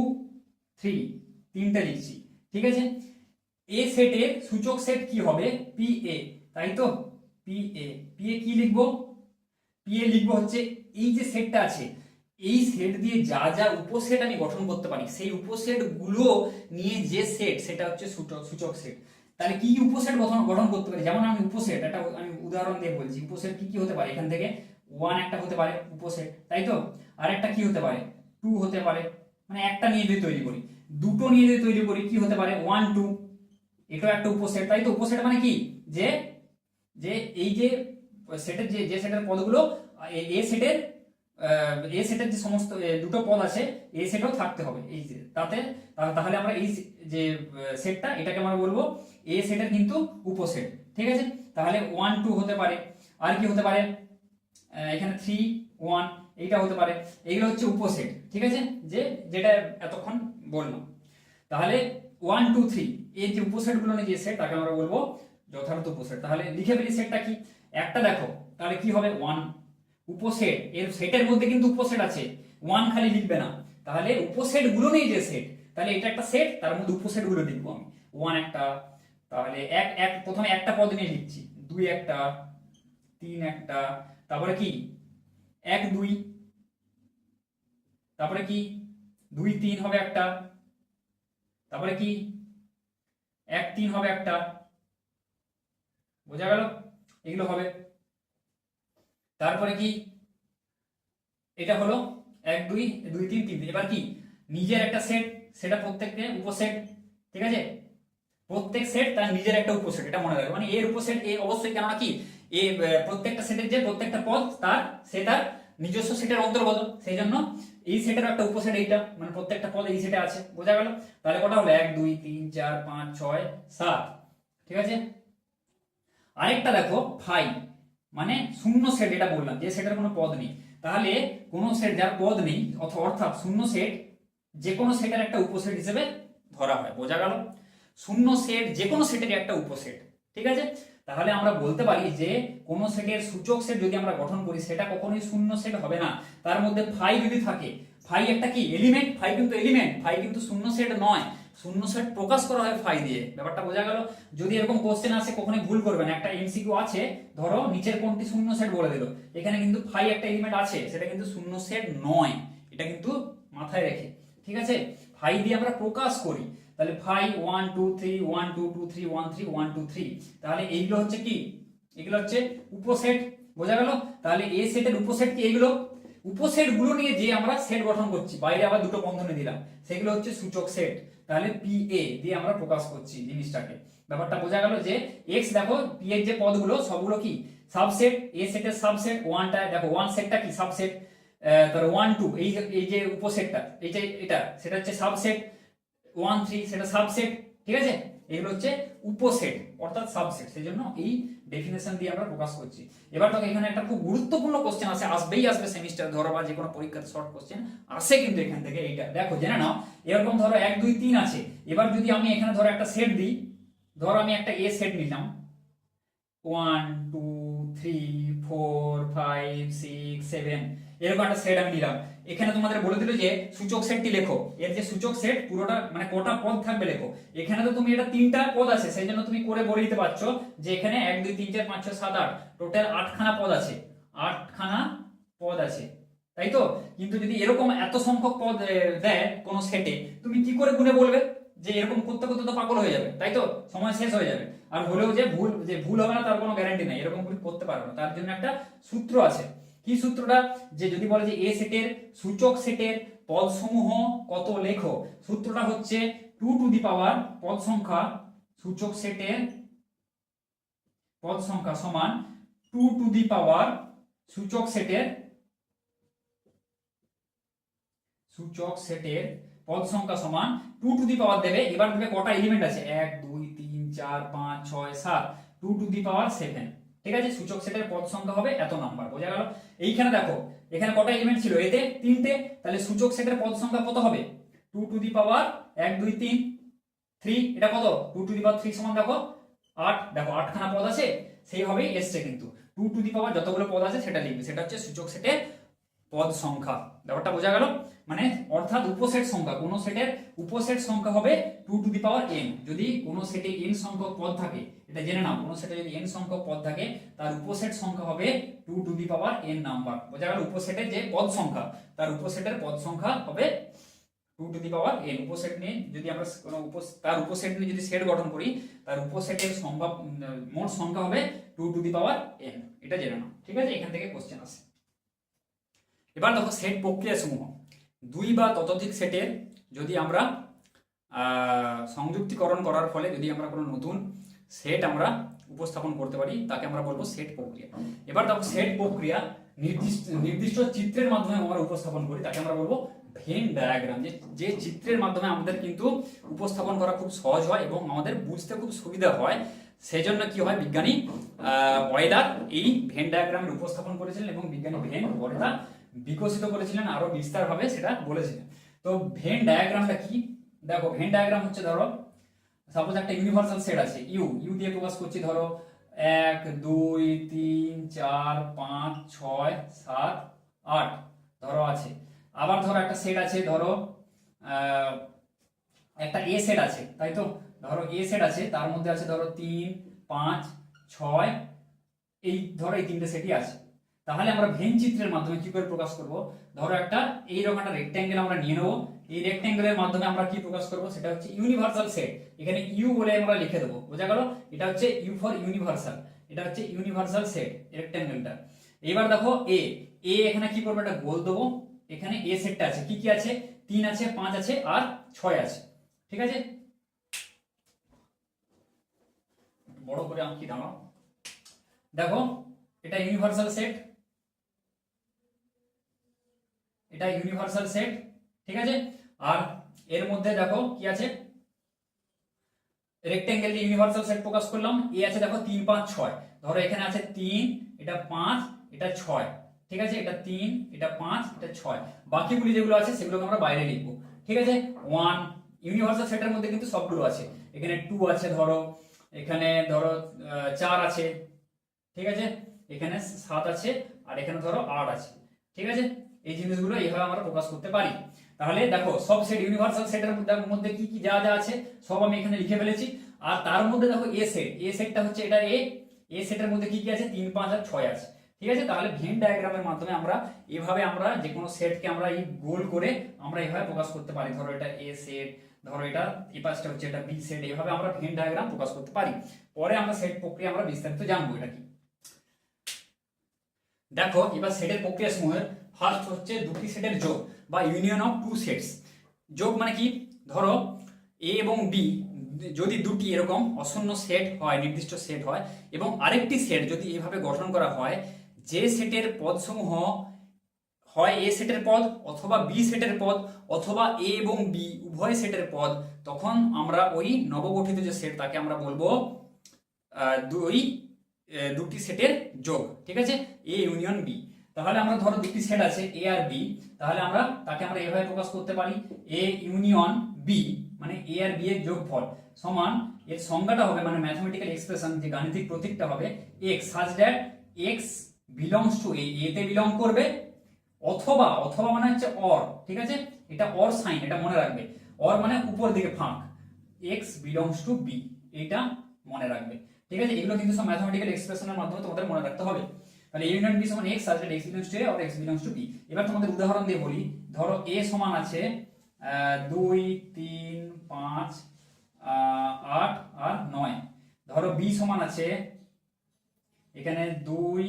3, তিনটা লিখছি, ঠিক আছে। এ সেটের সূচক সেট কি হবে, পি এ, তাই তো, পি এ, পি এ কি লিখবো, পি এ লিখবো হচ্ছে এই যে সেটটা আছে, এই সেট দিয়ে যা যা উপসেট আমি গঠন করতে পারি সেই উপসেট গুলো নিয়ে যে সেট সেটা হচ্ছে সূচক সেট। তাহলে কি কি উপসেট গঠন গঠন করতে পারি, যেমন আমি উপসেট একটা আমি উদাহরণ দিয়ে বলছি, উপসেট কি কি হতে পারে, এখান থেকে 1 একটা হতে পারে উপসেট, তাই তো, আর একটা কি হতে পারে 2 হতে পারে, মানে একটা নিয়ে যদি তৈরি করি, দুটো নিয়ে যদি তৈরি করি কি হতে পারে 1 2, এটাও একটা উপসেট, তাই তো। উপসেট মানে কি, যে যে এই যে সেটের যে সেটের পদগুলো এ সেটের যে সমস্ত দুটো পদ আছে এ সেটও থাকতে হবে এই যে তাতে, তাহলে আমরা এই যে সেটটা এটাকে আমরা বলবো এ সেটের কিন্তু উপসেট, ঠিক আছে। তাহলে 1 2 হতে পারে, আর কি হতে পারে, এখানে 3 1 এইটা হতে পারে, এগুলো হচ্ছে উপসেট, ঠিক আছে, যেটা এতক্ষণ বললাম। তাহলে 1 2 3 এই যে উপসেট গুলো নিয়ে যে সেট তাকে আমরা বলবো যথার্থ উপসেট। তাহলে লিখে ফেলি সেটটা কি, একটা দেখো তাহলে কি হবে 1 উপসেট, এর সেটের মধ্যে কিন্তু উপসেট আছে, 1 খালি লিখবে না, তাহলে উপসেট গুলো নিয়ে যে সেট, তাহলে এটা একটা সেট, তার মধ্যে উপসেট গুলো লিখবো আমি 1 একটা, তাহলে এক এক প্রথমে একটা পদ নিয়ে লিখছি, 2 একটা, 3 একটা, তারপরে কি 1 2, তারপরে কি 2 3 হবে একটা, তারপরে কি 1 3 হবে একটা, বোঝা গেল, এগুলো হবে। তারপরে কি এটা হলো 1 2 2 3 3, এবার কি নিজের একটা সেট, সেটা প্রত্যেকটা উপসেট, ঠিক আছে, প্রত্যেক সেট তার নিজের একটা উপসেট, এটা মনে রাখবে, মানে এর উপসেট এ অবশ্যই, কেননা কি এ প্রত্যেকটা সেটের যে প্রত্যেকটা পদ তার সেটার নিজস্ব সেটের অন্তর্গত, সেই জন্য এই সেটের একটা উপসেট এইটা, মানে প্রত্যেকটা পদ এই সেটে আছে, বোঝা গেল। তাহলে কটা হলো 1 2 3 4 5 6 7, ঠিক আছে। আরেকটা দেখো ফাই, মানে শূন্য সেট, এটা বললাম যে সেটের কোনো পদ নেই, তাহলে কোন সেট যার পদ নেই অর্থাৎ শূন্য সেট যে কোনো সেটের একটা উপসেট হিসেবে ধরা হয়, বোঝা গেল। শূন্য সেট যে কোনো সেটের একটা উপসেট, ঠিক আছে। তাহলে আমরা বলতে পারি যে কোন সেটের সূচক সেট যদি আমরা গঠন করি সেটা কখনোই শূন্য সেট হবে না, তার মধ্যে ফাই যদি থাকে, ফাই একটা কি এলিমেন্ট, ফাই কিন্তু এলিমেন্ট, ফাই কিন্তু শূন্য সেট নয়, শূন্য সেট প্রকাশ করা হয় ফাই দিয়ে, ব্যাপারটা বোঝা গেল। যদি এরকম কোশ্চেন আসে কখনোই ভুল করবেন, একটা এমসিকিউ আছে ধরো নিচের কোনটি শূন্য সেট বলে দিল, এখানে কিন্তু ফাই একটা এলিমেন্ট আছে, সেটা কিন্তু শূন্য সেট নয়, এটা কিন্তু মাথায় রেখে, ঠিক আছে। ফাই দিয়ে আমরা প্রকাশ করি, তাহলে ফাই 1 2 3 1 2 2 3 1 3 1 2 3, তাহলে এইগুলো হচ্ছে কি, এগুলো হচ্ছে উপসেট, বোঝা গেল। তাহলে এ সেটের উপসেট কি, এগুলো উপসেট গুলো নিয়ে যে আমরা সেট গঠন করছি, বাইরে আবার দুটো বন্ধনী দিলাম, সেগুলো হচ্ছে সূচক সেট, তাহলে পি এ দিয়ে আমরা প্রকাশ করছি জিনিসটাকে, ব্যাপারটা বোঝা গেল। যে এক্স দেখো পি এর যে পদগুলো সবগুলো কি সাবসেট, এ সেটের সাবসেট, ওয়ানটা দেখো ওয়ান সেটটা কি সাবসেট, তার 1 2 এই যে উপসেটটা এই যে এটা সেটা হচ্ছে সাবসেট, 1 3 সেটা সাবসেট, ঠিক আছে, এগুলো হচ্ছে উপসেট অর্থাৎ সাবসেট, সেই জন্য এই ডেফিনেশন দিয়ে আমরা প্রকাশ করছি। এবার দেখো এখানে একটা খুব গুরুত্বপূর্ণ কোশ্চেন আছে, আসবেই আসবে সেমিস্টার ধরো বা যে কোনো পরীক্ষাতে শর্ট কোশ্চেন আসে কিন্তু এখান থেকে, এইটা দেখো জেনে নাও। এরকম ধরো 1 2 3 আছে, এবার যদি আমি এখানে ধরো একটা সেট দিই, ধরো আমি একটা এ সেট নিলাম 1 2 3 4 5 6 7, এরকম একটা সেট আমি নিলাম, এখানে তোমাদের বলে দিল যে সূচক সেটটি লেখো, এর যে সূচক সেট পুরোটা মানে কটা পদ থাকবে লেখো, এখানে তো তুমি এটা তিনটা পদ আছে সেই জন্য তুমি করে বলে দিতে পারছো যে এখানে 1 2 3 4 5 6 7 8 টোটাল 8খানা পদ আছে, 8খানা পদ আছে, তাই তো। কিন্তু যদি এরকম এত সংখ্যক পদ দেয় কোন সেটে, তুমি কি করে গুণে বলবে, যে এরকম করতে করতে তো পাগল হয়ে যাবে, তাই তো, সময় শেষ হয়ে যাবে। আর হলেও যে ভুল হবে না তার কোনো গ্যারান্টি নাই, এরকম ভুল করতে পারবে না। তার জন্য একটা সূত্র আছে। কি সূত্রটা? যে যদি বলে যে এ সেটের সূচক সেটের পদসমূহ কত লেখো, সূত্রটা হচ্ছে 2 টু দি পাওয়ার পদ সংখ্যা, সূচক সেটের পদ সংখ্যা সমান 2 টু দি পাওয়ার সূচক সেটের পদ সংখ্যা সমান 2 টু দি পাওয়ার দেবে। এবার দেবে কটা এলিমেন্ট আছে, 1 2 3 4 5 6 7, 2 টু দি পাওয়ার 7। ঠিক আছে, সূচক সেটের পদ সংখ্যা হবে এত নাম্বার। বোঝা গেল? এইখানে দেখো এখানে কটা এলিমেন্ট ছিল, এতে 3টে, তাহলে সূচক সেটের পদ সংখ্যা কত হবে? 2 টু দি পাওয়ার 1 2 3 3, এটা কত? 2 টু দি পাওয়ার 3 সমান দেখো 8, দেখো 8খানা পদ আছে, সেইভাবেই এসছে কিন্তু 2 টু দি পাওয়ার যতগুলো পদ আছে সেটা লিখবে, সেটা হচ্ছে সূচক সেটের পদ সংখ্যা। ব্যাপারটা বোঝা গেল? মানে অর্থাৎ উপসেট সংখ্যা, কোন সেটের উপসেট সংখ্যা হবে 2 টু দি পাওয়ার n। যদি কোন সেটে n সংখ্যক পদ থাকে, এটা জেনে নাও, কোন সেটে যদি n সংখ্যক পদ থাকে তার উপসেট সংখ্যা হবে 2 to the power n number. বোঝা গেল? উপসেটের যে পদ সংখ্যা, তার উপসেটের পদ সংখ্যা হবে 2 টু দি পাওয়ার n। উপসেট নিয়ে যদি আমরা কোনো তার উপসেট নিয়ে যদি সেট গঠন করি, তার উপসেটের সম্ভব মোট সংখ্যা হবে 2 টু দি পাওয়ার n। এটা জেনে নাও। ঠিক আছে, এখান থেকে কোশ্চেন আসে। এবার দেখো সেট প্রক্রিয়া সমূহ, দুই বা ততোধিক সেটের যদি আমরা সংযুক্তিকরণ করার ফলে যদি আমরা কোনো নতুন সেট আমরা উপস্থাপন করতে পারি, তাকে আমরা বলবো সেট প্রক্রিয়া। এবার দেখো সেট প্রক্রিয়া নির্দিষ্ট চিত্রের মাধ্যমে আমরা উপস্থাপন করি, তাকে আমরা বলবো ভেন ডায়াগ্রাম। যে চিত্রের মাধ্যমে আমাদের কিন্তু উপস্থাপন করা খুব সহজ হয় এবং আমাদের বুঝতে খুব সুবিধা হয়, সেই জন্য কি হয়, বিজ্ঞানী অয়েলার এই ভেন ডায়াগ্রামের উপস্থাপন করেছিলেন এবং বিজ্ঞানী ভেন পরেটা বিকশিত করেছিলেন, আরো বিস্তারভাবে সেটা বলেছিলেন। তো ভেন ডায়াগ্রামটা কি? দেখো ভেন ডায়াগ্রাম হচ্ছে, ধরো সাপোজ একটা ইউনিভার্সাল সেট আছে, ইউ দিয়ে প্রকাশ করছি, ধরো 1 2 3 4 5 6 7 8 ধরো আছে। আবার ধরো একটা সেট আছে, ধরো একটা এ সেট আছে, তাই তো, ধরো এ সেট আছে, তার মধ্যে আছে ধরো 3 5 6, এই ধরো এই তিনটে সেটই আছে। তাহলে আমরা ভেন চিত্রের মাধ্যমে কি করে প্রকাশ করব? ধরো একটা এইরকম একটা রেক্ট্যাঙ্গেল আমরা নিয়ে নেব, এই রেক্ট্যাঙ্গেলের মাধ্যমে আমরা কি প্রকাশ করব, সেটা হচ্ছে ইউনিভার্সাল সেট। এখানে ইউ বলে আমরা লিখে দেবো। বোঝা গেল? এটা হচ্ছে ইউ ফর ইউনিভার্সাল, এটা হচ্ছে ইউনিভার্সাল সেট রেক্ট্যাঙ্গেলটা। এবার দেখো এ এখানে কি করবো, একটা গোল দেবো, এখানে এ সেটটা আছে, কি কি আছে, 3 আছে 5 আছে আর 6 আছে। ঠিক আছে, বড় করে আঁকি দাঁড়াও। দেখো এটা ইউনিভার্সাল সেট, এটা ইউনিভার্সাল সেট। ঠিক আছে, আর এর মধ্যে দেখো কি আছে, রেক্ট্যাঙ্গেল দিয়ে ইউনিভার্সাল সেট প্রকাশ করলাম। এ আছে দেখো 3 5 6, ধরো এখানে আছে 3, এটা 5, এটা 6। ঠিক আছে, এটা 3, এটা 5, এটা 6, বাকিগুলি যেগুলো আছে সেগুলোকে আমরা বাইরে লিখবো। ঠিক আছে, 1 ইউনিভার্সাল সেটের মধ্যে কিন্তু সবগুলো আছে, এখানে 2 আছে, ধরো এখানে ধরো 4 আছে। ঠিক আছে, এখানে 7 আছে আর এখানে ধরো 8 আছে। ঠিক আছে, এই জিনিসগুলো এইভাবে আমরা প্রকাশ করতে পারি। তাহলে দেখো সব সেট ইউনিভার্সাল সেটের মধ্যে কি কি যা যা আছে সব আমি এখানে লিখে ফেলেছি। আর তার মধ্যে দেখো এ সেটটা হচ্ছে এটা এ সেটের মধ্যে কি কি আছে, 3 5 আর 6 আছে। ঠিক আছে, তাহলে ভেন ডায়াগ্রামের মাধ্যমে আমরা এভাবে আমরা যে কোনো সেটকে আমরা এই গোল করে আমরা এভাবে প্রকাশ করতে পারি। ধরো এটা এ সেট, ধরো এটা এই পাশটা হচ্ছে এটা বি সেট, এইভাবে আমরা ভেন ডায়াগ্রাম প্রকাশ করতে পারি। পরে আমরা সেট প্রক্রিয়া আমরা বিস্তারিত জানবো এটা কি। দেখো এবার সেটের প্রক্রিয়া সমূহের ফার্স্ট হচ্ছে দুটি সেটের যোগ বা ইউনিয়ন অফ টু সেটস। যোগ মানে কি, ধরো এ এবং বি যদি দুটি এরকম অশূন্য সেট হয়, নির্দিষ্ট সেট হয়, এবং আরেকটি সেট যদি এভাবে গঠন করা হয়, যে সেটের পদসমূহ হয় এ সেটের পদ অথবা বি সেটের পদ অথবা এ এবং বি উভয় সেটের পদ, তখন আমরা ওই নবগঠিত যে সেট তাকে আমরা বলবো দুটি সেটের যোগ। ঠিক আছে, এ ইউনিয়ন বি। তাহলে আমরা ধরো দুটি সেট আছে এ আর বি, তাহলে আমরা তাকে আমরা এভাবে প্রকাশ করতে পারি, এ ইউনিয়ন বি মানে এ আর বি এর যোগফল সমান, এর সংজ্ঞাটা হবে মানে ম্যাথমেটিক্যাল এক্সপ্রেশন যে গাণিতিক প্রতীকটা হবে x such that x belongs to এ তে বিলং করবে, অথবা মানে হচ্ছে অর। ঠিক আছে, এটা অর সাইন, এটা মনে রাখবে, অর মানে উপর দিকে ফাঁক, x belongs to b, এটা মনে রাখবে। ঠিক আছে, এগুলো কিন্তু সব ম্যাথমেটিক্যাল এক্সপ্রেশনের মাধ্যমে তোমাদের মনে রাখতে হবে। তাহলে a ইউনিয়ন b সমান x such that x belongs to a or x belongs to b। এবার তোমাদের উদাহরণ দিয়ে বলি, ধরো a সমান আছে 2 3 5 8 আর 9, ধরো বি সমান আছে এখানে 2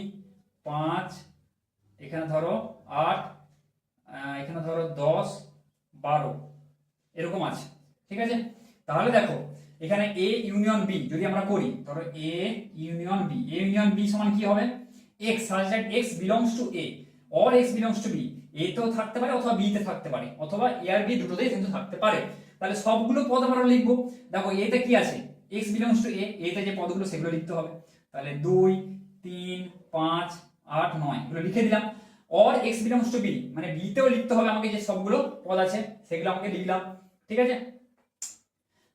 5, এখানে ধরো 8, এখানে ধরো 10 12 এরকম আছে, ঠিক আছে। তাহলে দেখো এখানে এ ইউনিয়ন বি যদি আমরা করি, ধরো এ ইউনিয়ন বি সমান কি হবে, X such that x belongs to A or x belongs to B. A তেও থাকতে পারে অথবা বি তে থাকতে পারে, অথবা এ আর বি দুটোতেই কিন্তু থাকতে পারে। তাহলে সবগুলো পদ আমরা লিখবো। দেখো এ তে কি আছে, এক্স বিলংস টু এ তে যে পদগুলো সেগুলো লিখতে হবে। তাহলে 2 3 5 8 9 এগুলো লিখে দিলাম। Or x belongs to B মানে বি তেও লিখতে হবে আমাকে, যে সবগুলো পদ আছে সেগুলো আমাকে লিখলাম, ঠিক আছে।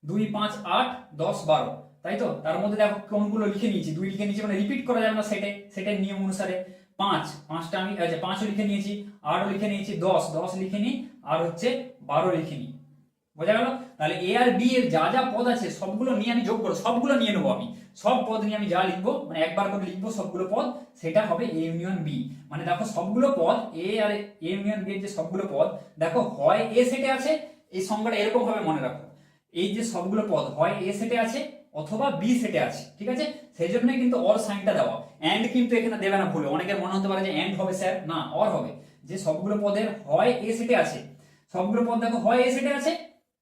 2 5 8 10 12, তাই তো। তার মধ্যে দেখো কোনগুলো লিখে নিয়েছি, 2 লিখে নিয়েছি মানে রিপিট করা যাবে না সেটের নিয়ম অনুসারে। 5টা আমি 5ও লিখে নিয়েছি, 8ও লিখে নিয়েছি, 10 লিখে নিই, আর হচ্ছে 12 লিখে নিই। বোঝা গেল? তাহলে এ আর বি এর যা যা পদ আছে সবগুলো নিয়ে আমি যোগ করব, সবগুলো নিয়ে নেবো আমি। সব পদ নিয়ে আমি যা লিখবো মানে একবার করে লিখবো সবগুলো পদ, সেটা হবে এ ইউনিয়ন বি। মানে দেখো সবগুলো পদ এ আর এ ইউনিয়ন বি এর যে সবগুলো পদ, দেখো হয় এ সেটে আছে, এই সংজ্ঞাটা এরকম ভাবে মনে রাখো, এই যে সবগুলো পদ হয় এ সেটে আছে অথবা বি সেটে আছে, ঠিক আছে। সেই জন্য কিন্তু অর সাইনটা দেওয়া। এন্ড কিন্তু এখানে দেবে না ভুলে, অনেকের মনে হতে পারে যে এন্ড হবে স্যার, না অর হবে। যে সবগুলো পদের হয় এ সেটে আছে, সবগুলো পদ দেখো হয় এ সেটে আছে,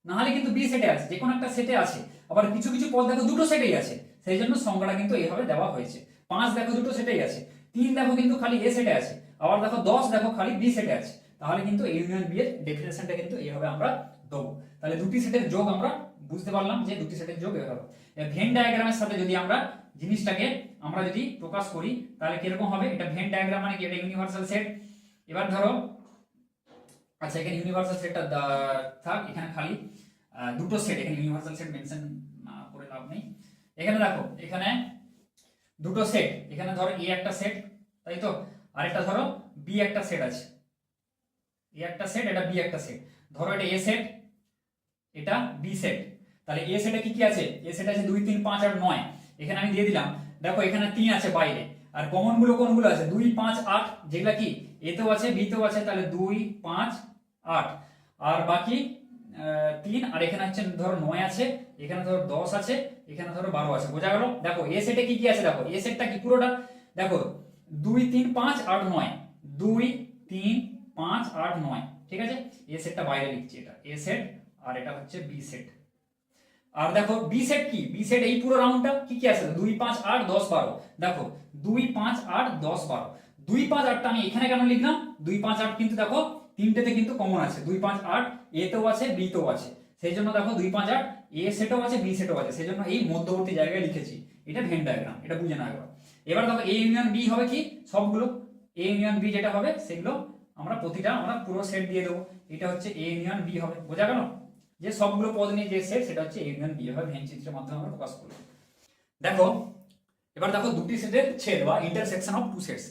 না হলে কিন্তু বি সেটে আছে, যে কোনো একটা সেটে আছে। আবার কিছু কিছু পদ দেখো দুটো সেটেই আছে, সেই জন্য সংজ্ঞাটা কিন্তু এইভাবে দেওয়া হয়েছে। 5 দেখো দুটো সেটেই আছে, 3 দেখো কিন্তু খালি এ সেটে আছে, আবার দেখো 10 দেখো খালি বি সেটে আছে। তাহলে কিন্তু ইউনিয়ন বি এর ডেফিনেশনটা কিন্তু এইভাবে আমরা দেবো। তাহলে দুটি সেটের যোগ আমরা বুঝতে পারলাম যে দুটি সেটের যোগ এভাবে। ভেন ডায়াগ্রামের সাথে যদি আমরা জিনিসটাকে আমরা যদি প্রকাশ করি তাহলে কিরকম হবে, এটা ভেন ডায়াগ্রাম মানে কি, এটা ইউনিভার্সাল সেট। এবার ধরো আচ্ছা এখানে ইউনিভার্সাল সেটটা থাক, এখানে খালি দুটো সেট, এখানে ইউনিভার্সাল সেট মেনশন না করে লাভ নেই। এখানে দেখো এখানে দুটো সেট, এখানে ধরো এ একটা সেট, তাই তো, আরেকটা ধরো বি একটা সেট আছে। এ একটা সেট, এটা বি একটা সেট। ধরো এটা এ সেট, এটা বি সেট। তাহলে এ সেটে কি কি আছে, এ সেট আছে 2 3 5 আর 9, এখানে আমি দিয়ে দিলাম। দেখো এখানে 3 আছে বাইরে, আর কমন গুলো কোনগুলো আছে 2 5 8, যেগুলা কি এ তেও আছে বি তেও আছে, তাহলে 2 5 8, আর বাকি 3, আর এখানে হচ্ছে ধরো 9 আছে, এখানে ধরো 10 আছে, এখানে ধরো 12 আছে। বোঝা গেল? দেখো এ সেটে কি কি আছে, দেখো এ সেটটা কি পুরোটা দেখো 2 3 5 8 9, 2 3 5 8 9, ঠিক আছে। এ সেটটা বাইরে লিখছি, এটা এ সেট আর এটা হচ্ছে বি সেট। আর দেখো বি সেট কি, বি সেট এই পুরো রাউন্ডটা কি কি আছে 2 5 8 10 12, দেখো 2 5 8 10 12, 2 5 8টা আমি এখানে কেন লিখলাম, 2 5 8 কিন্তু দেখো তিনটেতে কিন্তু কমন আছে, 2 5 8 এ তেও আছে বি তেও আছে, সেই জন্য দেখো 2 5 8 এ সেটও আছে বি সেটও আছে, সেই জন্য এই মধ্যবর্তী জায়গায় লিখেছি। এটা ভেন ডায়াগ্রাম, এটা বুঝে নাও একবার। এবার দেখো এ ইউনিয়ন বি হবে কি, সবগুলো এ ইউনিয়ন বি যেটা হবে সেগুলো আমরা প্রতিটা আমরা পুরো সেট দিয়ে দেবো, এটা হচ্ছে এ ইউনিয়ন বি হবে। বোঝা গেল? যে সবগুলো পদ নিয়ে যে সেট সেটা হচ্ছে এ ইউনিয়ন বি হবে, ভেন চিত্রের মাধ্যমে আমরা প্রকাশ করব। দেখো এবার দেখো দুটি সেটের ছেদ বা ইন্টারসেকশন অফ টু সেটস।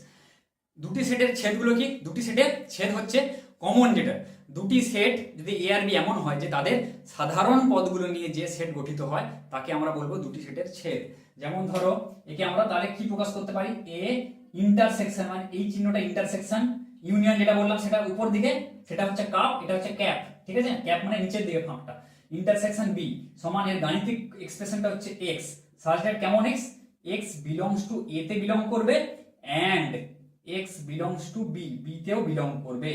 দুটি সেটের ছেদগুলো কি, দুটি সেটের ছেদ হচ্ছে কমন, যেটা দুটি সেট যদি এ আর বি এমন হয় যে তাদের সাধারণ পদগুলো নিয়ে যে সেট গঠিত হয় তাকে আমরা বলবো দুটি সেটের ছেদ। যেমন ধরো একে আমরা তাহলে কি প্রকাশ করতে পারি, এ ইন্টারসেকশন মানে এই চিহ্নটা ইন্টারসেকশন, ইউনিয়ন যেটা বললাম সেটা উপর দিকে, সেটা হচ্ছে কাপ, এটা হচ্ছে ক্যাপ, ঠিক আছে। ক্যাপ মানে নিচের দিকে ফাঁকটা। ইন্টারসেকশন বি সমান এর গাণিতিক এক্সপ্রেশনটা হচ্ছে এক্স সাচ দ্যাট কেমন x, x belongs to A তে বিলং করবে and x belongs to B, B তেও বিলং করবে।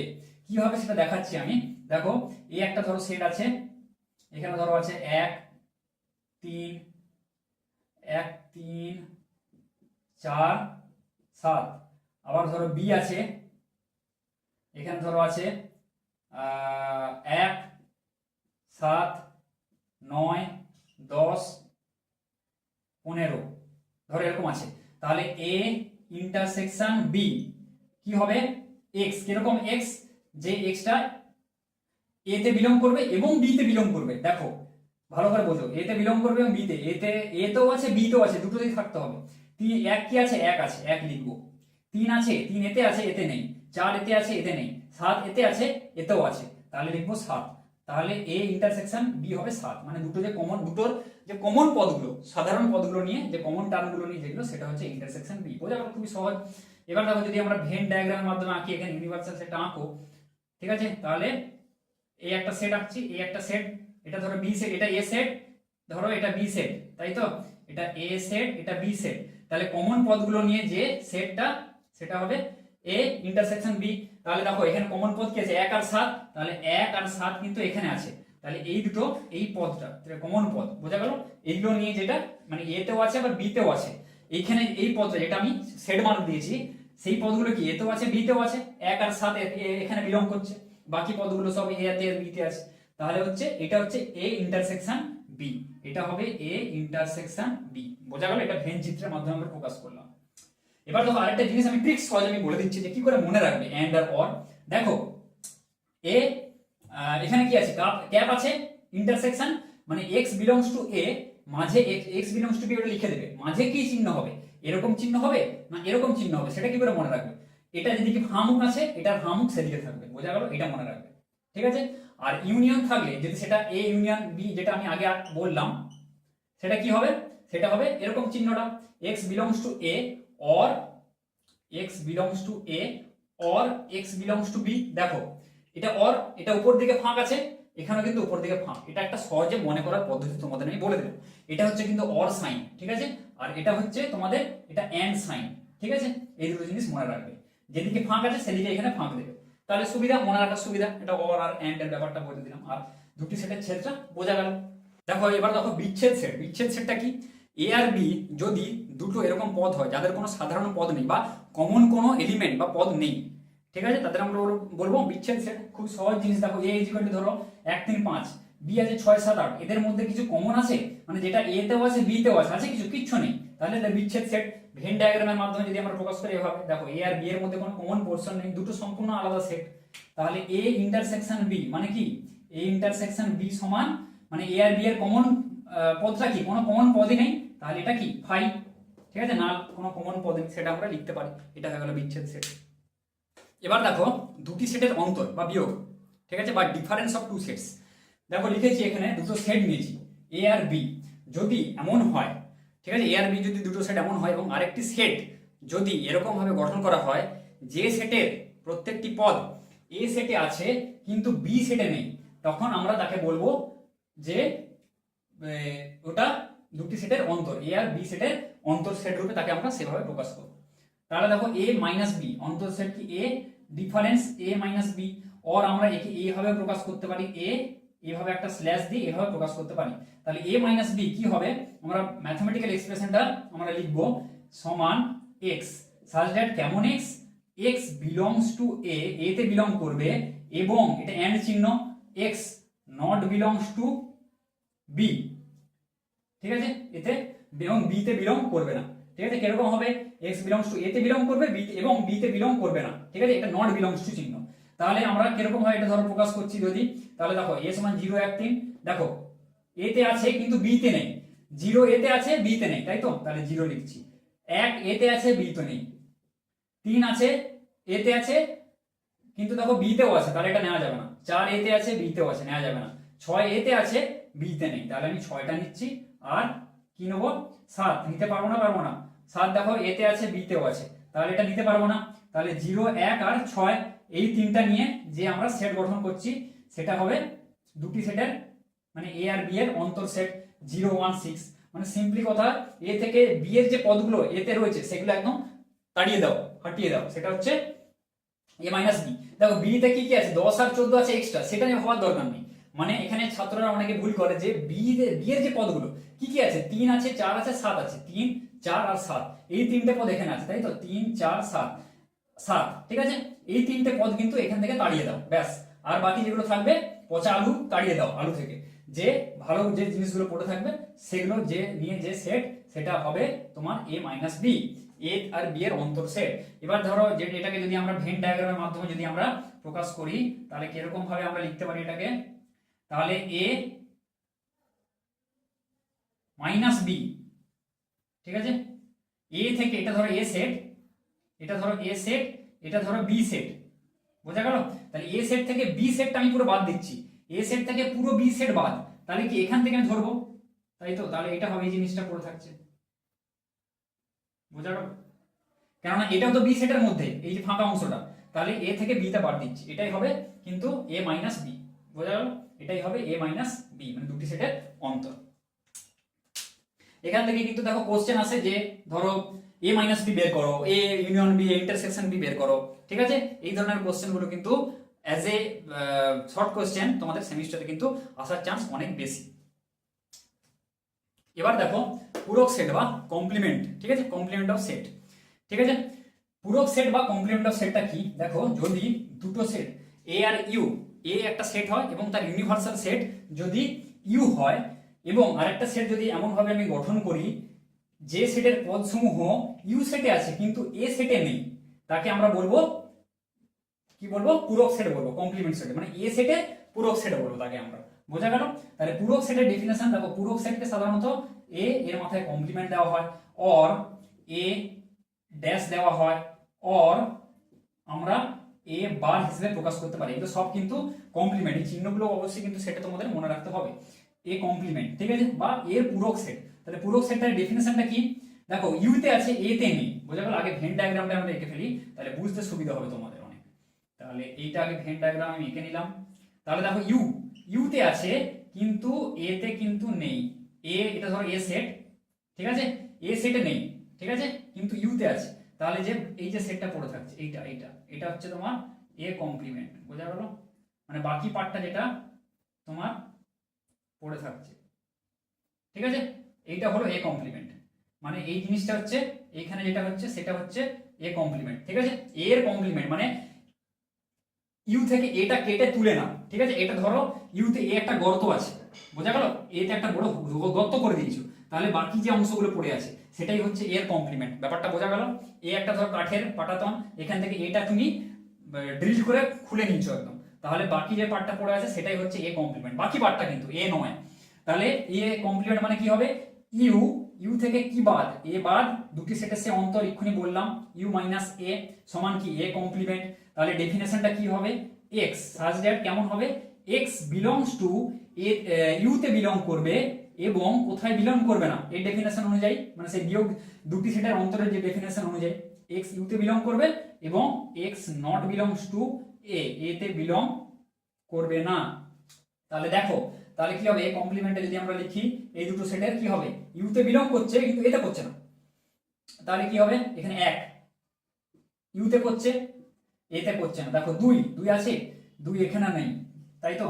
কিভাবে সেটা দেখাচ্ছি আমি। দেখো এই একটা ধরো সেট আছে, এখানে ধরো আছে 1 3 4 7, আবার ধরো বি আছে, এখানে ধরো আছে 1 7 9 10 15, ধরো এরকম আছে। তাহলে এ ইন্টারসেকশন বি কি হবে, এক্স কিরকম এক্স, যে এক্সটা এ তে বিলং করবে এবং বি তে বিলং করবে। দেখো ভালো করে বোঝো, এ তে বিলং করবে এবং বি তে, এ তেও আছে বি তেও আছে, দুটোতেই থাকতে হবে। 1 কি আছে, 1 আছে, 1 লিখবো। 3 আছে, 3 এতে আছে এতে নেই, 4 এতে আছে এতে নেই, 7 এতে আছে এতেও আছে, তাহলে লিখবো 7। তাহলে এ ইন্টারসেকশন বি হবে 7, মানে দুটো যে কমন, দুটোর যে কমন পদগুলো সাধারণ পদগুলো নিয়ে যে কমন টার্মগুলো নিয়ে যেগুলো সেটা হচ্ছে ইন্টারসেকশন বি। বোঝা গেল? খুবই সহজ। এবার দেখো যদি আমরা ভেন ডায়াগ্রামের মাধ্যমে আঁকি, এখানে ইউনিভার্সাল সেটটা আঁকো, ঠিক আছে। তাহলে এই একটা সেট আঁকছি, এই একটা সেট, এটা ধরো বি সেট, এটা এ সেট, ধরো এটা বি সেট, তাই তো। এটা এ সেট, এটা বি সেট, তাহলে কমন পদগুলো নিয়ে যে সেটটা সেটা হবে এ ইন্টারসেকশন বি। তাহলে দেখো এখানে কমন পদ কি আছে 1 আর 7, তাহলে 1 আর 7 কিন্তু এখানে আছে, তাহলে এই দুটো এই পদটা কমন পদ, বোঝা গেল? এইগুলো নিয়ে যেটা মানে এ তেও আছে আবার বি তেও আছে, এইখানে এই পদটা যেটা আমি সেট মার্ক দিয়েছি সেই পদগুলো কি এ তেও আছে বি তেও আছে, 1 আর 7 এখানে বিলং করছে, বাকি পদগুলো সব এ তে আর বি তে আছে। তাহলে হচ্ছে এটা হচ্ছে এ ইন্টারসেকশন বি, এটা হবে এ ইন্টারসেকশন বি, বোঝা গেল? এটা ভেন চিত্রের মাধ্যমে আমরা প্রকাশ করলাম। এবার দেখো আরেকটা জিনিস আমি ট্রিক্স সহজ আমি বলে দিচ্ছি যে কি করে মনে রাখবে এন্ড আর অর। দেখো এ এখানে কি আছে ক্যাপ আছে, ইন্টারসেকশন মানে x বিলংস টু a, মাঝে x বিলংস টু b ওটা লিখে দেবে, মাঝে কি চিহ্ন হবে, এরকম চিহ্ন হবে না এরকম চিহ্ন হবে, সেটা কি করে মনে রাখবে? এটা যেদিকে ফামুক আছে এটার ফামুক সেদিকে থাকবে, বোঝা গেল? এটা মনে রাখবে, ঠিক আছে? আর ইউনিয়ন থাকলে যদি সেটা a ইউনিয়ন b যেটা আমি আগে বললাম সেটা কি হবে, সেটা হবে এরকম চিহ্নটা x belongs two a or x belongs two a or x belongs two b। দেখো এটা অর, এটা উপর দিকে ফাঁক আছে, এখানেও কিন্তু উপর দিকে ফাঁক, এটা একটা সহজে মনে করার পদ্ধতি তোমাদের আমি বলে দেব। এটা হচ্ছে কিন্তু অর সাইন, ঠিক আছে? আর এটা হচ্ছে তোমাদের এটা এন্ড সাইন, ঠিক আছে? এই দুটো জিনিস মনে রাখবে, যেদিকে ফাঁক আছে সেদিকে এখানে ফাঁক দেবে, তাহলে সুবিধা, মনে রাখার সুবিধা। এটা অর আর এন্ড এর ব্যাপারটা বলে দিলাম, আর দুটি সেটের ছেদটা বোঝা গেল। দেখো এবার দেখো বিচ্ছেদ সেট। বিচ্ছেদ সেটটা কি? এ আর বি যদি দুটো এরকম পদ হয় যাদের কোনো সাধারণ পদ নেই বা কমন কোনো এলিমেন্ট বা পদ নেই, ঠিক আছে, তাদের আমরা বলবো বিচ্ছেদ সেট। খুব সহজ জিনিস, দেখো এ ইজ ইকুয়াল টু ধরো 1 3 5, বি আছে 6 7 8, এদের মধ্যে কিছু কমন আছে মানে যেটা এ তেও আছে বি তেও আছে, আছে কিচ্ছু নেই, তাহলে এটা বিচ্ছেদ সেট। ভেন ডায়াগ্রামের মাধ্যমে যদি আমরা প্রকাশ করি এভাবে, দেখো এ আর বি এর মধ্যে কোনো কমন পোরশন নেই, দুটো সম্পূর্ণ আলাদা সেট, তাহলে এ ইন্টারসেকশন বি মানে কি এ ইন্টারসেকশন বি সমান মানে এ আর বি এর কমন পদটা কি, কোনো কমন পদই নেই, তাহলে এটা কি ফাই, ঠিক আছে? না কোনো কমন পদ নেই, সেটা আমরা লিখতে পারি, এটা হয়ে গেল বিচ্ছেদ সেট। এবার দেখো দুটি সেটের অন্তর বা বিয়োগ, ঠিক আছে, বা ডিফারেন্স অফ টু সেটস। দেখো লিখেছি এখানে দুটো সেট নিয়েছি এ আর বি, যদি এমন হয়, ঠিক আছে, এ আর বি যদি দুটো সেট এমন হয় এবং আরেকটি সেট যদি এরকম ভাবে গঠন করা হয় যে সেটের প্রত্যেকটি পদ এ সেটে আছে কিন্তু বি সেটে নেই, তখন আমরা তাকে বলবো যে ওটা দুটি সেটের অন্তর, এ আর বি সেটের অন্তর সেট রূপে তাকে আমরা সেভাবে প্রকাশ করব। তাহলে দেখো a মাইনাস বি অন্তর সেট কি a difference a minus B, और আমরা একে এইভাবে প্রকাশ করতে পারি a এইভাবে একটা স্ল্যাশ দিয়ে এভাবে প্রকাশ করতে পারি, তাহলে a মাইনাস বি কি হবে, আমরা ম্যাথমেটিক্যাল এক্সপ্রেশনটা আমরা লিখব সমান x সাচ দ্যাট কেমন x, x belongs two a, a তে বিলং করবে এবং এটা এন্ড চিহ্ন, x not belongs to b, ঠিক আছে, এতে এবং b তে বিলং করবে না, ঠিক আছে? কিরকম হবে, x বিলংস টু a তে বিলং করবে b এবং b তে বিলং করবে না, ঠিক আছে? এটা নট বিলংস টু চিহ্ন। তাহলে আমরা কিরকম ভাবে এটা ধরো প্রকাশ করছি যদি, তাহলে দেখো a সমান 0 1 3, দেখো a তে আছে কিন্তু b তে নেই, 0 a তে আছে b তে নেই, তাই তো? তাহলে 0 লিখছি, 1 a তে আছে b তে নেই, 3 আছে a তে আছে কিন্তু দেখো b তেও আছে, তাহলে এটা নেওয়া যাবে না, 4 a তে আছে b তেও আছে, নেওয়া যাবে না, 6 a তে আছে b তে নেই, তাহলে আমি 6টা নিচ্ছি, আর কি নেব 7 নিতে পারবো না, পারবো না, 7 দেখো a তে আছে b তেও আছে, তাহলে এটা নিতে পারবো না, তাহলে 0 1 আর 6 এই তিনটা নিয়ে যে আমরা সেট গঠন করছি সেটা হবে দুটি সেটের মানে a আর b এর অন্তর সেট 0 1 6। মানে সিম্পলি কথা, a থেকে b এর যে পদগুলো a তে রয়েছে সেগুলো একদম তাড়িয়ে দাও, হটিয়ে দাও, সেটা হচ্ছে a মাইনাস b। দেখো b তে কি কি আছে 10 আর 14 আছে এক্সট্রা, সেটা নিয়ে হওয়ার দরকার নেই, মানে এখানে ছাত্ররা অনেকে ভুল করে যে b এর যে পদগুলো কি কি আছে 3 আছে 4 আছে 7 আছে, 3 4 আর 7 এই তিনটে পদ এখানে আছে, তাই তো 3 4 7 7, ঠিক আছে? এই তিনটে পদ কিন্তু এখান থেকে তাড়িয়ে দাও, ব্যাস, আর বাকি যেগুলো থাকবে পচা আলু তাড়িয়ে দাও, আলু থেকে যে ভালো যে জিনিসগুলো পড়ে থাকবে সেগুলো যে নিয়ে যে সেট সেটা হবে তোমার a মাইনাস বি, a আর b এর অন্তর সেট। এবার ধরো যে এটাকে যদি আমরা ভেন ডায়াগ্রামের মাধ্যমে যদি আমরা প্রকাশ করি তাহলে কিরকম ভাবে আমরা লিখতে পারি এটাকে, তাহলে a মাইনাস বি, ঠিক আছে, a থেকে এটা ধরো a সেট, এটা ধরো a সেট, এটা ধরো b সেট, বোঝা গেল? তাহলে a সেট থেকে b সেটটা আমি পুরো বাদ দিচ্ছি, a সেট থেকে পুরো b সেট বাদ, তাহলে কি এখান থেকে আমি ধরবো, তাই তো? তাহলে এটা হবে এই জিনিসটা পড়ে থাকছে, বোঝা গেল? কেননা এটাও তো b সেটের মধ্যে এই যে ফাঁকা অংশটা, তাহলে a থেকে b টা বাদ দিচ্ছি, এটাই হবে কিন্তু a মাইনাস b, বোঝা গেল? এটাই হবে a মাইনাস b, মানে দুটি সেটের অন্তর। এখান থেকে কিন্তু দেখো কোশ্চেন আসে যে ধরো এ মাইনাস বি বের করো, A union B, intersection B বের করো, ঠিক আছে? এই ধরনের কোশ্চেন গুলো কিন্তু অ্যাজ এ শর্ট কোশ্চেন তোমাদের সেমিস্টারে কিন্তু আসার চান্স অনেক বেশি। এবার দেখো পূরক সেট বা কমপ্লিমেন্ট, ঠিক আছে? কমপ্লিমেন্ট অফ সেট, ঠিক আছে? পূরক সেট বা কমপ্লিমেন্ট অফ সেটটা কি? দেখো যদি দুটো সেট এ আর ইউ, এ একটা সেট হয় এবং তার ইউনিভার্সাল সেট যদি ইউ হয়, এবং আরেকটা সেট যদি এমন ভাবে আমি গঠন করি যে সেটের পদসমূহ ইউ সেটে আছে কিন্তু এ সেটে নেই, তাকে আমরা বলবো কি বলবো? পূরক সেট বলবো, কমপ্লিমেন্ট সেট, মানে এ সেটে পূরক সেট বলবো তাকে আমরা। বোঝা গেল? তাহলে পূরক সেটের ডেফিনেশন দেখো, পূরক সেটকে সাধারণত এ এর মাথায় কমপ্লিমেন্ট দেওয়া হয়, অর এ ড্যাশ দেওয়া হয়, অর আমরা এ বার হিসেবে প্রকাশ করতে পারি। এগুলো সব কিন্তু কমপ্লিমেন্ট, এই চিহ্নগুলো অবশ্যই কিন্তু সেটা তোমাদের মনে রাখতে হবে। এ কমপ্লিমেন্ট, ঠিক আছে? বা এর পূরক সেট। তাহলে পূরক সেটটার ডেফিনেশনটা কি? দেখো ইউ তে আছে, এ তে নেই। বোঝা গেল? আগে ভেন ডায়াগ্রামটা আমরা এঁকে ফেলি, তাহলে বুঝতে সুবিধা হবে তোমাদের অনেক। তাহলে এইটা আগে ভেন ডায়াগ্রাম আমি এঁকে নিলাম। তাহলে দেখো ইউ তে আছে কিন্তু এ তে কিন্তু নেই। এটা ধরো এ সেট, ঠিক আছে? এ সেটে নেই, ঠিক আছে? কিন্তু ইউ তে আছে। তাহলে যে এই যে সেটটা পড়ে থাকছে এটা হচ্ছে তোমার এ কমপ্লিমেন্ট। বোঝা গেল? মানে বাকি পার্টটা যেটা তোমার পড়ে থাকছে, ঠিক আছে? এইটা হলো এ কমপ্লিমেন্ট, মানে এই জিনিসটা হচ্ছে এইখানে যেটা হচ্ছে সেটা হচ্ছে এ কমপ্লিমেন্ট, ঠিক আছে? এর কমপ্লিমেন্ট মানে ইউ থেকে এটা কেটে তুলে নাও, ঠিক আছে? এটা ধরো ইউতে এ একটা গর্ত আছে, বোঝা গেল? এতে একটা বড় গর্ত করে দিয়েছো, তাহলে বাকি যে অংশগুলো পড়ে আছে সেটাই হচ্ছে এর কমপ্লিমেন্ট। ব্যাপারটা বোঝা গেল? এ একটা ধরো কাঠের পাটাতন, এখান থেকে এটা তুমি ড্রিল করে খুলে নিচ্ছ একদম, তাহলে বাকি যে পার্টটা পড়ে আছে সেটাই হচ্ছে এ কমপ্লিমেন্ট, বাকি পার্টটা কিন্তু এ নয়। তাহলে এ কমপ্লিমেন্ট মানে কি হবে? ইউ থেকে কি বাদ? এ বাদ, দুটি সেটের সে অন্তর এক্ষুনি বললাম, ইউ মাইনাস এ সমান কি? A complement. তাহলে ডেফিনেশনটা কি হবে? এক্স সাজ দ্যাট কেমন হবে? X belongs to A, U তে বিলং করবে এবং কোথায় বিলং করবে না? এর ডেফিনেশন অনুযায়ী, মানে সেই বিয়োগ দুটি সেটের অন্তরের যে ডেফিনেশন অনুযায়ী এক্স ইউ তে বিলং করবে এবং x not belongs to A তে বিলং করবে না। তাহলে দেখো, তাহলে কি হবে? কমপ্লিমেন্টে যদি আমরা লিখি এই দুটো সেটের কি হবে? ইউ তে বিলং করছে কিন্তু এতে করছে না, তাহলে কি হবে? এখানে 1 ইউ তে করছে, এতে করছে না। দেখো 2 আছে, 2 এখানে নেই, তাই তো?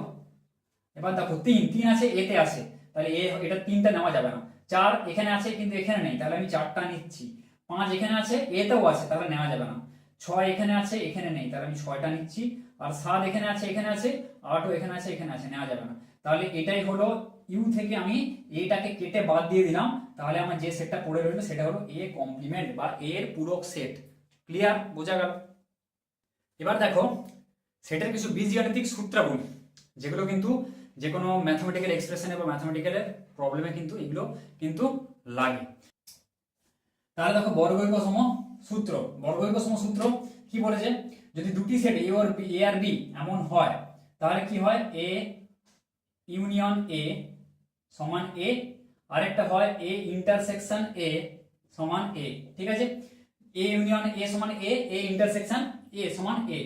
এবার দেখো 3 আছে, এতে আছে, তাহলে এটা 3টা নেওয়া যাবে না। 4 এখানে আছে কিন্তু এখানে নেই, তাহলে আমি 4টা নিচ্ছি। 5 এখানে আছে, এতেও আছে, তাহলে নেওয়া যাবে না। 6 এখানে আছে, এখানে নেই, তাহলে আমি 6টা নিচ্ছি। আর 7 এখানে আছে, এখানে আছে, 8ও এখানে আছে, এখানে আছে, নেওয়া যাবে না। তাহলে এটাই হলো ইউ থেকে আমি এটাকে কেটে বাদ দিয়ে দিলাম, তাহলে আমার যে সেটটা পড়ে রইলো সেটা হলো এ কমপ্লিমেন্ট বা এর পূরক সেট। ক্লিয়ার? বোঝা গেল? এবার দেখো সেটের কিছু বীজগাণিতিক সূত্রাবলী, যেগুলো কিন্তু যে কোনো ম্যাথমেটিক্যাল এক্সপ্রেশনে বা ম্যাথমেটিক্যালের প্রবলেমে কিন্তু এগুলো কিন্তু লাগে। তাহলে দেখো বর্গৈক সম সূত্র, বর্গৈক সম সূত্র কি বলেছে? যদি দুটি সেট এ আর বি এমন হয় তাহলে কি হয়? এ ইউনিয়ন এ সমান এ, আরেকটা হয় এ ইন্টারসেকশন এ সমান এ, ঠিক আছে? এ ইউনিয়ন এ সমান এ, এ ইন্টারসেকশন এ সমান এ,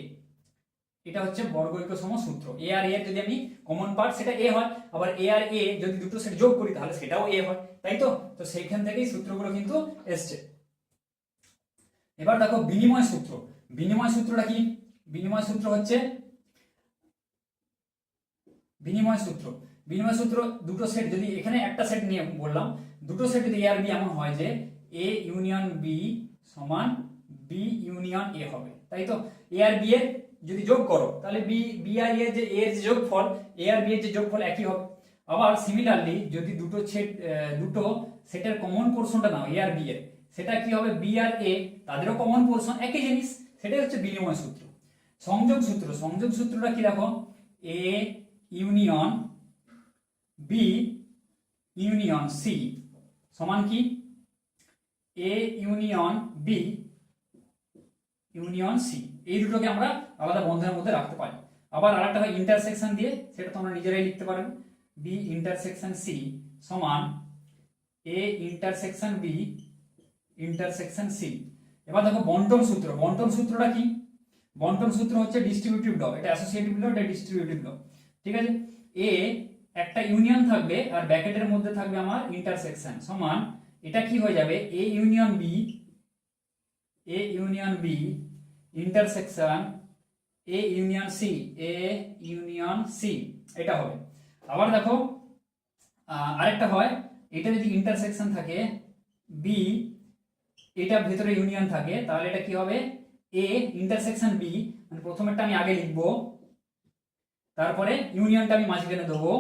এটা হচ্ছে বর্গৈক সম সূত্র। এ আর এ যদি আমি কমন পার্ট সেটা এ হয়, আবার এ আর এ যদি দুটো সেট যোগ করি তাহলে সেটাও এ হয়, তাই তো? তো সেইখান থেকেই সূত্রগুলো কিন্তু এসছে। এবার দেখো বিনিময় সূত্র। বিনিময় সূত্রটা কি? বিনিময় সূত্র হচ্ছে বিনিময় সূত্র দুটো সেট যদি, এখানে একটা সেট নিয়ে বললাম, দুটো সেট যদি এ আর বি এমন হয় যে এ ইউনিয়ন বি সমান বি ইউনিয়ন এ হবে, তাই তো? এ আর বি এর যদি যোগ করো তাহলে বি আর এর যে যোগফল, এ আর বি এর যে যোগফল একই হবে। আবার সিমিলারলি যদি দুটো সেটের কমন পোরশনটা নাও এ আর বি এর, সেটা কি হবে? বি আর এ তাদেরও কমন পোরশন একই জিনিস, সেটাই হচ্ছে বিনিময় সূত্র। সংযোগ সূত্রটা কি? দেখো A union B union C সমান কি? A union B union C, এই দুটোকে আমরা আলাদা বন্ধনের মধ্যে রাখতে পারি। আবার আরেকটা হয় ইন্টারসেকশন দিয়ে, সেটা তোমরা নিজেরাই লিখতে পারবে। বি ইন্টারসেকশন সি সমান A intersection B intersection C. এবার দেখো বন্টন সূত্রটা কি? বন্টন সূত্র হচ্ছে ডিস্ট্রিবিউটিভ ল, এটা অ্যাসোসিয়েটিভ ল, এটা ডিস্ট্রিবিউটিভ ল, ঠিক আছে? এ একটা ইউনিয়ন থাকবে আর ব্র্যাকেটের মধ্যে থাকবে আমার ইন্টারসেকশন সমান এটা কি হয়ে যাবে A union B intersection A union C এটা হবে। আবার দেখো আরেকটা হয়, এটা যদি ইন্টারসেকশন থাকে বি, এটা ভেতরে ইউনিয়ন থাকে, তাহলে এটা কি হবে এ ইন্টারসেকশন বি, মানে প্রথমেরটা আমি আগে লিখবো, তারপরে ইউনিয়নটা আমি মাঝখানে দেবো,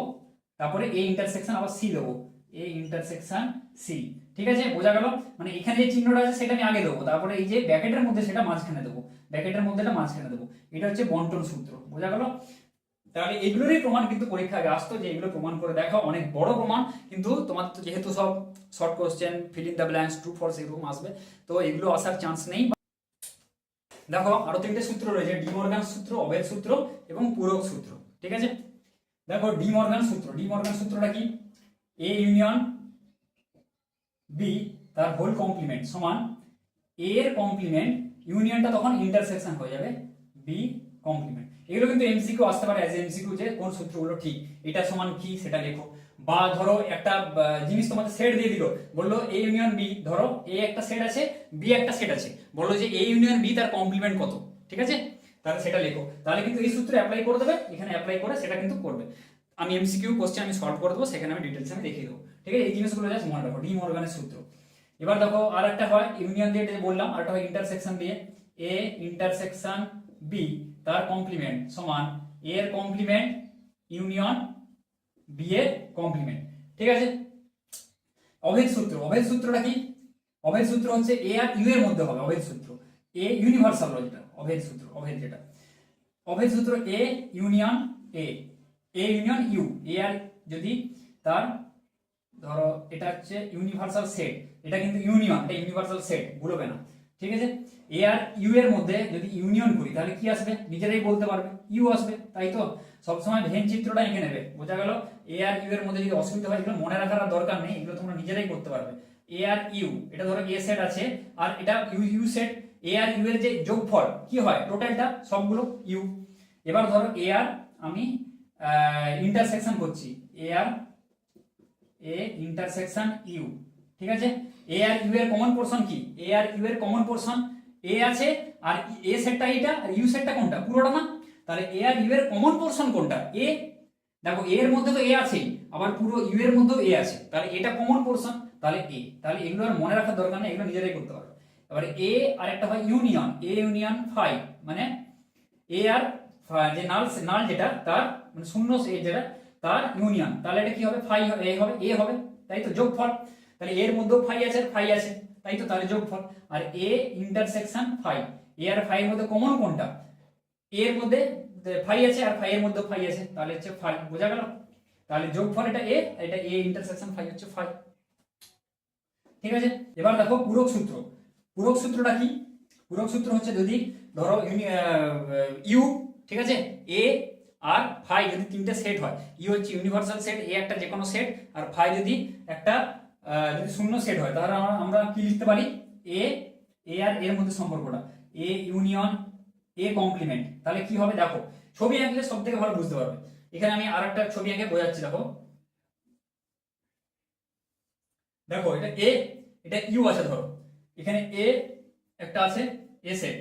তারপরে এ ইন্টারসেকশন আবার সি দেবো, এ ইন্টারসেকশন সি। ঠিক আছে, বোঝা গেল? মানে এখানে যে চিহ্নটা আছে সেটা আমি আগে দেবো, তারপরে এই যে ব্র্যাকেটের মধ্যে সেটা মাঝখানে দেবো, ব্র্যাকেটের মধ্যে এটা মাঝখানে দেবো। এটা হচ্ছে বন্টন সূত্র, বোঝা গেল? তাহলে এগুলোরই প্রমাণ কিন্তু পরীক্ষায় আসতো, যে এগুলো প্রমাণ করে দেখাও, অনেক বড় প্রমাণ, কিন্তু তোমার তো যেহেতু সব short question, fill in the blanks, true false এরকম আসবে, তো এগুলো আসার চান্স নেই। দেখো আরো তিনটে সূত্র রয়েছে, ডি মর্গান সূত্র, অভেদ সূত্র এবং পূরক সূত্র। ঠিক আছে, দেখো ডি মর্গান সূত্রটা কি, এ ইউনিয়ন বি তার হোল কমপ্লিমেন্ট সমান এ এর কমপ্লিমেন্ট, ইউনিয়নটা তখন ইন্টারসেকশন হয়ে যাবে বি কমপ্লিমেন্ট। এগুলো কিন্তু এমসিকিউ আসতে পারে অ্যাজ এমসিকিউ, যে কোন সূত্রগুলো ঠিক, এটা সমান কি সেটা লেখো। বা ধরো একটা জিনিস তোমাদের সেট দিয়ে দিল, বললো এ ইউনিয়ন বি, ধরো এ একটা সেট আছে, বি একটা সেট আছে, বললো যে এ ইউনিয়ন বি তার কমপ্লিমেন্ট কত, ঠিক আছে, তাহলে সেটা লেখো। তাহলে কিন্তু এই সূত্রে অ্যাপ্লাই করে দেবে, এখানে অ্যাপ্লাই করে সেটা কিন্তু করবে। আমি এমসিকিউ কোশ্চেন আমি সলভ করে দেবো, সেখানে আমি ডিটেলস আমি দেখিয়ে দেবো। ঠিক আছে, এই জিনিসগুলো জাস্ট মনে রাখো, ডি মর্গানের সূত্র। এবার দেখো আর একটা হয় ইউনিয়ন দিয়ে বললাম, আর একটা হয় ইন্টারসেকশন দিয়ে, এ ইন্টারসেকশন বি তার কমপ্লিমেন্ট সমান এ এর কমপ্লিমেন্ট ইউনিয়ন বি এর কমপ্লিমেন্ট। ঠিক আছে, অভেদ সূত্রটা কি, অভেদ সূত্র হচ্ছে এ আর ইউ এর মধ্যে হবে অভেদ সূত্র, এ ইউনিভার্সাল যেটা অভেদ সূত্র, অভেদ সূত্র এ ইউনিয়ন ইউ, এ আর যদি তার ধরো এটা হচ্ছে ইউনিভার্সাল সেট, এটা কিন্তু ইউনিয়ন, এটা ইউনিভার্সাল সেট, ভুলবে না। ঠিক আছে, এ আর ইউ এর মধ্যে যদি ইউনিয়ন করি তাহলে কি আসবে, নিজেরাই বলতে পারবে, ইউ আসবে, তাই তো? সবসময় ভেন চিত্রটা এঁকে নেবে, বোঝা গেল? এ আর ইউ এর মধ্যে যদি অসুবিধা হয়, এগুলো মনে রাখার দরকার নেই, এগুলো তোমরা নিজেরাই করতে পারবে। এ আর ইউ, এটা ধরো এ সেট আছে আর এটা ইউ সেট, এ আর ইউ এর যে যোগফল কি হয়, টোটালটা সবগুলো ইউ। এবার ধরো এ আর আমি ইন্টারসেকশন করছি, এ ইন্টারসেকশন ইউ। ঠিক আছে, এ আর ইউ এর কমন পোরশন কি, এ আর ইউ এর কমন পোরশন এ আছে, আর এ সেটটা এইটা আর ইউ সেটটা কোনটা, পুরোটা না, তাহলে এ আর ইউ এর কমন পোরশন কোনটা, এ। দেখো এ এর মধ্যে তো এ আছেই, আবার পুরো ইউ এর মধ্যেও এ আছে, তাহলে এটা কমন পোরশন, তাহলে এ। তাহলে এগুলো আর মনে রাখার দরকার নেই, এগুলো নিজেরাই করতে পারবে। এবারে এ আর একটা হয় ইউনিয়ন, এ ইউনিয়ন ফাই, মানে এ আর যে নাল যেটা তার মানে শূন্য যেটা তার ইউনিয়ন, তাহলে এটা কি হবে, ফাই হবে, এ হবে, তাই তো, যোগফল। তাহলে এর মধ্যেও ফাই আছে আর ফাই আছে, তাই তো, তাহলে যোগফল। আর এ ইন্টারসেকশন ফাই, এ আর ফাই এর মধ্যে কমন কোনটা, এর মধ্যে ফাই আছে আর ফাই এর মধ্যে ফাই আছে, তাহলে হচ্ছে ফাই, বোঝা গেল? তাহলে যোগফল এটা এটা এ ইন্টারসেকশন ফাই হচ্ছে ফাই। ঠিক আছে, এবার দেখো পূরক সূত্রটা কি, পূরক সূত্র হচ্ছে যদি ধরো ইউ, ঠিক আছে, এ আর ফাই যদি তিনটে সেট হয়, ইউ হচ্ছে ইউনিভার্সাল সেট, এ একটা যে কোনো সেট, আর ফাই যদি একটা যদি শূন্য সেট হয়, তাহলে আমরা কি লিখতে পারি, এ আর এর মধ্যে সম্পর্কটা এ ইউনিয়ন এ কমপ্লিমেন্ট। তাহলে কি হবে দেখো, ছবি আঁকলে সব থেকে ভালো বুঝতে পারবে। এখানে আমি আর একটা ছবি আঁকে বোঝাচ্ছি, দেখো দেখো এটা এ, এটা ইউ আছে, ধরো এখানে এ একটা আছে, A set,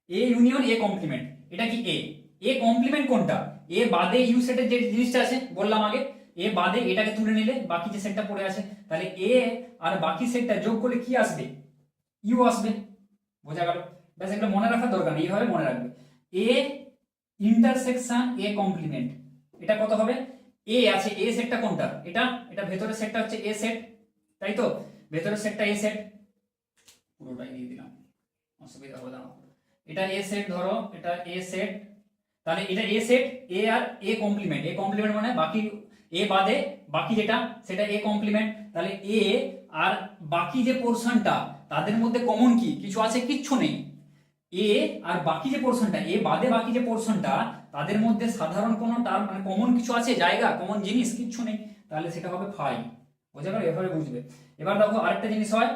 A union A complement, এটা কি এ কমপ্লিমেন্ট কোনটা, এ বাদে ইউ সেটের যে জিনিসটা আছে বললাম আগে, এ বাদে এটাকে তুলে নিলে বাকি যে সেটটা পড়ে আছে, তাহলে এ আর বাকি সেটটা যোগ করলে কি আসবে, ইউ আসবে, বোঝা গেল? ব্যাস, এগুলো মনে রাখার দরকার নেই, এইভাবে মনে রাখবে। এ ইন্টারসেকশন এ কমপ্লিমেন্ট, এটা কত হবে, এ আছে, এ সেটটা কোনটা, এটা ভেতরের সেটটা হচ্ছে এ সেট, তাই তো, ভেতরের সেটটা এ সেট, পুরোটাই দিয়ে দিলাম, অসুবিধা হবে না। এটা এ সেট, ধরো এটা এ সেট, তাহলে এটা এ set, A R A complement মানে বাকি এ বাদে বাকি যেটা সেটা এ কমপ্লিমেন্ট, তাহলে এ আর বাকি যে পোরশনটা তাদের মধ্যে কমন কি কিছু আছে, কিচ্ছু নেই। এ আর বাকি যে পোরশনটা, এ বাদে বাকি যে পোরশনটা তাদের মধ্যে সাধারণ কোনো টার্ম মানে কমন কিছু আছে, জায়গা, কমন জিনিস কিচ্ছু নেই, তাহলে সেটা হবে ফাই, বোঝা গেল? এভাবে বুঝবে। এবার দেখো আরেকটা জিনিস হয়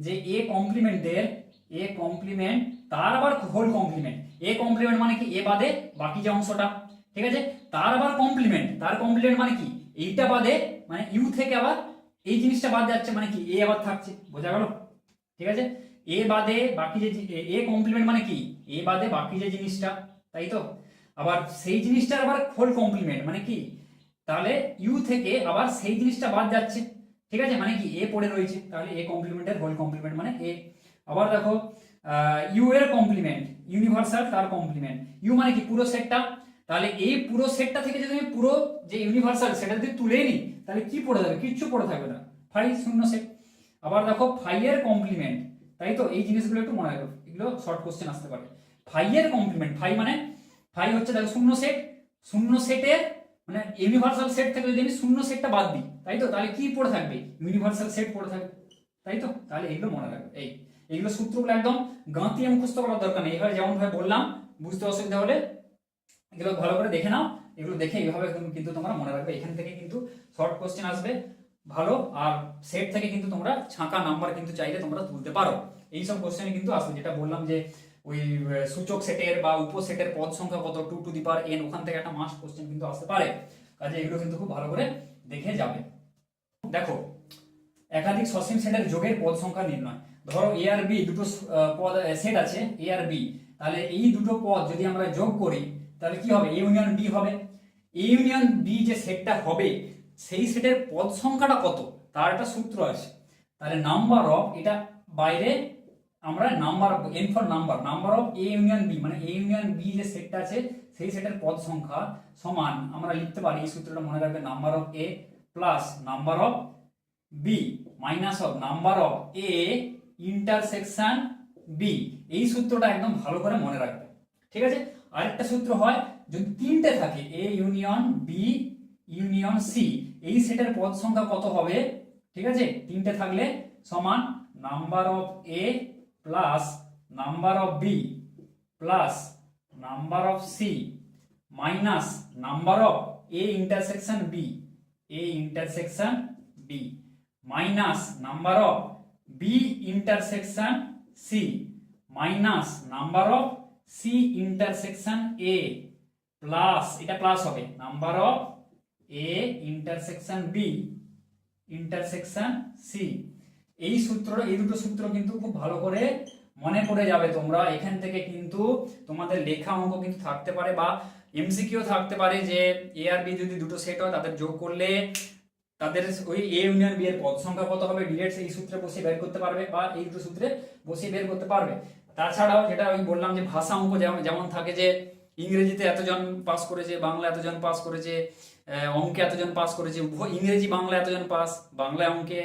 যে এ কমপ্লিমেন্ট তার আবার হোল কমপ্লিমেন্ট, এ কমপ্লিমেন্ট মানে কি, এ বাদে বাকি যে অংশটা, ঠিক আছে, তার আবার কমপ্লিমেন্ট, তার কমপ্লিমেন্ট মানে কি, এইটা বাদে মানে ইউ থেকে আবার এই জিনিসটা বাদ যাচ্ছে, মানে কি এ আবার থাকছে, বোঝা গেল? ঠিক আছে, এ বাদে বাকি যে এ কমপ্লিমেন্ট মানে কি, এ বাদে বাকি যে জিনিসটা, তাই তো? আবার সেই জিনিসটার আবার হোল কমপ্লিমেন্ট মানে কি, তাহলে ইউ থেকে আবার সেই জিনিসটা বাদ যাচ্ছে, ঠিক আছে, মানে কি এ পড়ে রয়েছে, তাহলে এ কমপ্লিমেন্টের হোল কমপ্লিমেন্ট মানে এ। আবার দেখো ইউ এর কমপ্লিমেন্ট, ইউনিভার্সাল তার কমপ্লিমেন্ট, ইউ মানে কি পুরো সেটটা, তাহলে এই পুরো সেটটা থেকে যদি আমি পুরো যে ইউনিভার্সাল সেটা যদি তুলে নিই তাহলে কি পড়ে যাবে, কিচ্ছু পড়ে থাকবে না, ফাই শূন্য সেট। আবার দেখো ফাই এর কমপ্লিমেন্ট, তাই তো? এই জিনিসগুলো একটু মনে রাখো, এগুলো শর্ট কোশ্চেন আসতে পারে। ফাই এর কমপ্লিমেন্ট, ফাই মানে ফাই হচ্ছে দেখো শূন্য সেট, শূন্য সেটের মানে ইউনিভার্সাল সেট থেকে যদি আমি শূন্য সেটটা বাদ দিই, তাই তো, তাহলে কি পড়ে থাকবে, ইউনিভার্সাল সেট পড়ে থাকবে, তাই তো? তাহলে এগুলো মনে রাখবে। এইগুলো সূত্রগুলো একদম গাঁতিয়ে মুখস্থ করার দরকার নেই, এইভাবে যেমন ভাবে বললাম, বুঝতে অসুবিধা হলে এগুলো ভালো করে দেখে নাও, এগুলো দেখে এইভাবে কিন্তু তোমরা মনে রাখবে। এখান থেকে কিন্তু শর্ট কোশ্চেন আসবে ভালো, আর সেট থেকে কিন্তু তোমরা ছাঁকা নাম্বার কিন্তু চাইলে তোমরা তুলতে পারো। এইসব কোশ্চেনে কিন্তু আসবে, যেটা বললাম যে ওই সূচক সেটের বা উপসেটের পদ সংখ্যা কত 2 টু দি পাওয়ার n, ওখান থেকে একটা মাস্ট কোশ্চেন কিন্তু আসতে পারে, কাজে এগুলো কিন্তু খুব ভালো করে দেখে যাবে। দেখো একাধিক সসীম সেটের যোগের পদ সংখ্যা নির্ণয়। ধরো এ আর বি দুটো পদ সেট আছে, এ আর বি, তাহলে এই দুটো পদ যদি আমরা যোগ করি তাহলে কি হবে, এ ইউনিয়ন বি হবে। এ ইউনিয়ন বি যে সেটটা হবে সেই সেটের পদ সংখ্যাটা কত তার একটা সূত্র আছে, তাহলে নাম্বার অফ, এটা বাইরে আমরা number n for number, number of A union B মানে এ ইউনিয়ন বি যে সেটটা আছে সেই সেটের পদ সংখ্যা সমান আমরা লিখতে পারি, এই সূত্রটা মনে রাখবে, number of A plus number of B minus of number of A intersection B. এই সূত্রটা একদম ভালো করে মনে রাখবে, ঠিক আছে? আরেকটা সূত্র হয় যদি তিনটে থাকে, A union B union C, এই সেটের পদ সংখ্যা কত হবে, ঠিক আছে, তিনটে থাকলে সমান number of A plus number of B plus number of C minus number of A intersection B, A intersection B minus number of B intersection C minus number of C intersection A plus, এটা plus হবে, number of A intersection B intersection C. এই সূত্র, এই দুটো সূত্র কিন্তু খুব ভালো করে মনে করে যাবে তোমরা। এখান থেকে কিন্তু তোমাদের লেখা অঙ্ক কিন্তু থাকতে পারে বা এমসিকিউ থাকতে পারে যে এ আর বি যদি দুটো সেট হয় তাদের যোগ করলে তাদের ওই এ ইউনিয়ন বি এর পদ সংখ্যা কত হবে, ডিরেক্ট এই সূত্রে বসিয়ে বের করতে পারবে বা এই দুটো সূত্রে বসিয়ে বের করতে পারবে। তাছাড়াও যেটা ওই বললাম যে ভাষা অঙ্ক যেমন থাকে যে ইংরেজিতে এতজন পাস করেছে, বাংলা এতজন পাস করেছে, অঙ্কে এতজন পাস করেছে, ইংরেজি বাংলা এতজন পাস, বাংলা অঙ্কে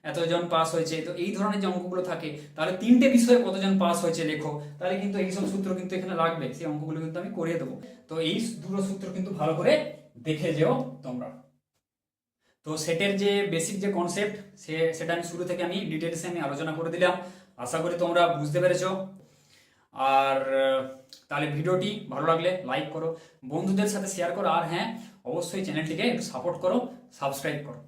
এতজন পাস হয়েছে, তো এই ধরনের যে অঙ্কগুলো থাকে তাহলে তিনটে বিষয়ে কতজন পাস হয়েছে লেখো, তাহলে কিন্তু এইসব সূত্র কিন্তু এখানে লাগবে, সেই অঙ্কগুলো কিন্তু আমি করিয়ে দেবো। তো এই দুটো সূত্র কিন্তু ভালো করে দেখে যেও তোমরা। তো সেটের যে বেসিক যে কনসেপ্ট সেটা আমি শুরু থেকে আমি ডিটেলসে আমি আলোচনা করে দিলাম, আশা করি তোমরা বুঝতে পেরেছো। আর তাহলে ভিডিওটি ভালো লাগলে লাইক করো, বন্ধুদের সাথে শেয়ার করো, আর হ্যাঁ অবশ্যই চ্যানেলটিকে একটু সাপোর্ট করো, সাবস্ক্রাইব করো।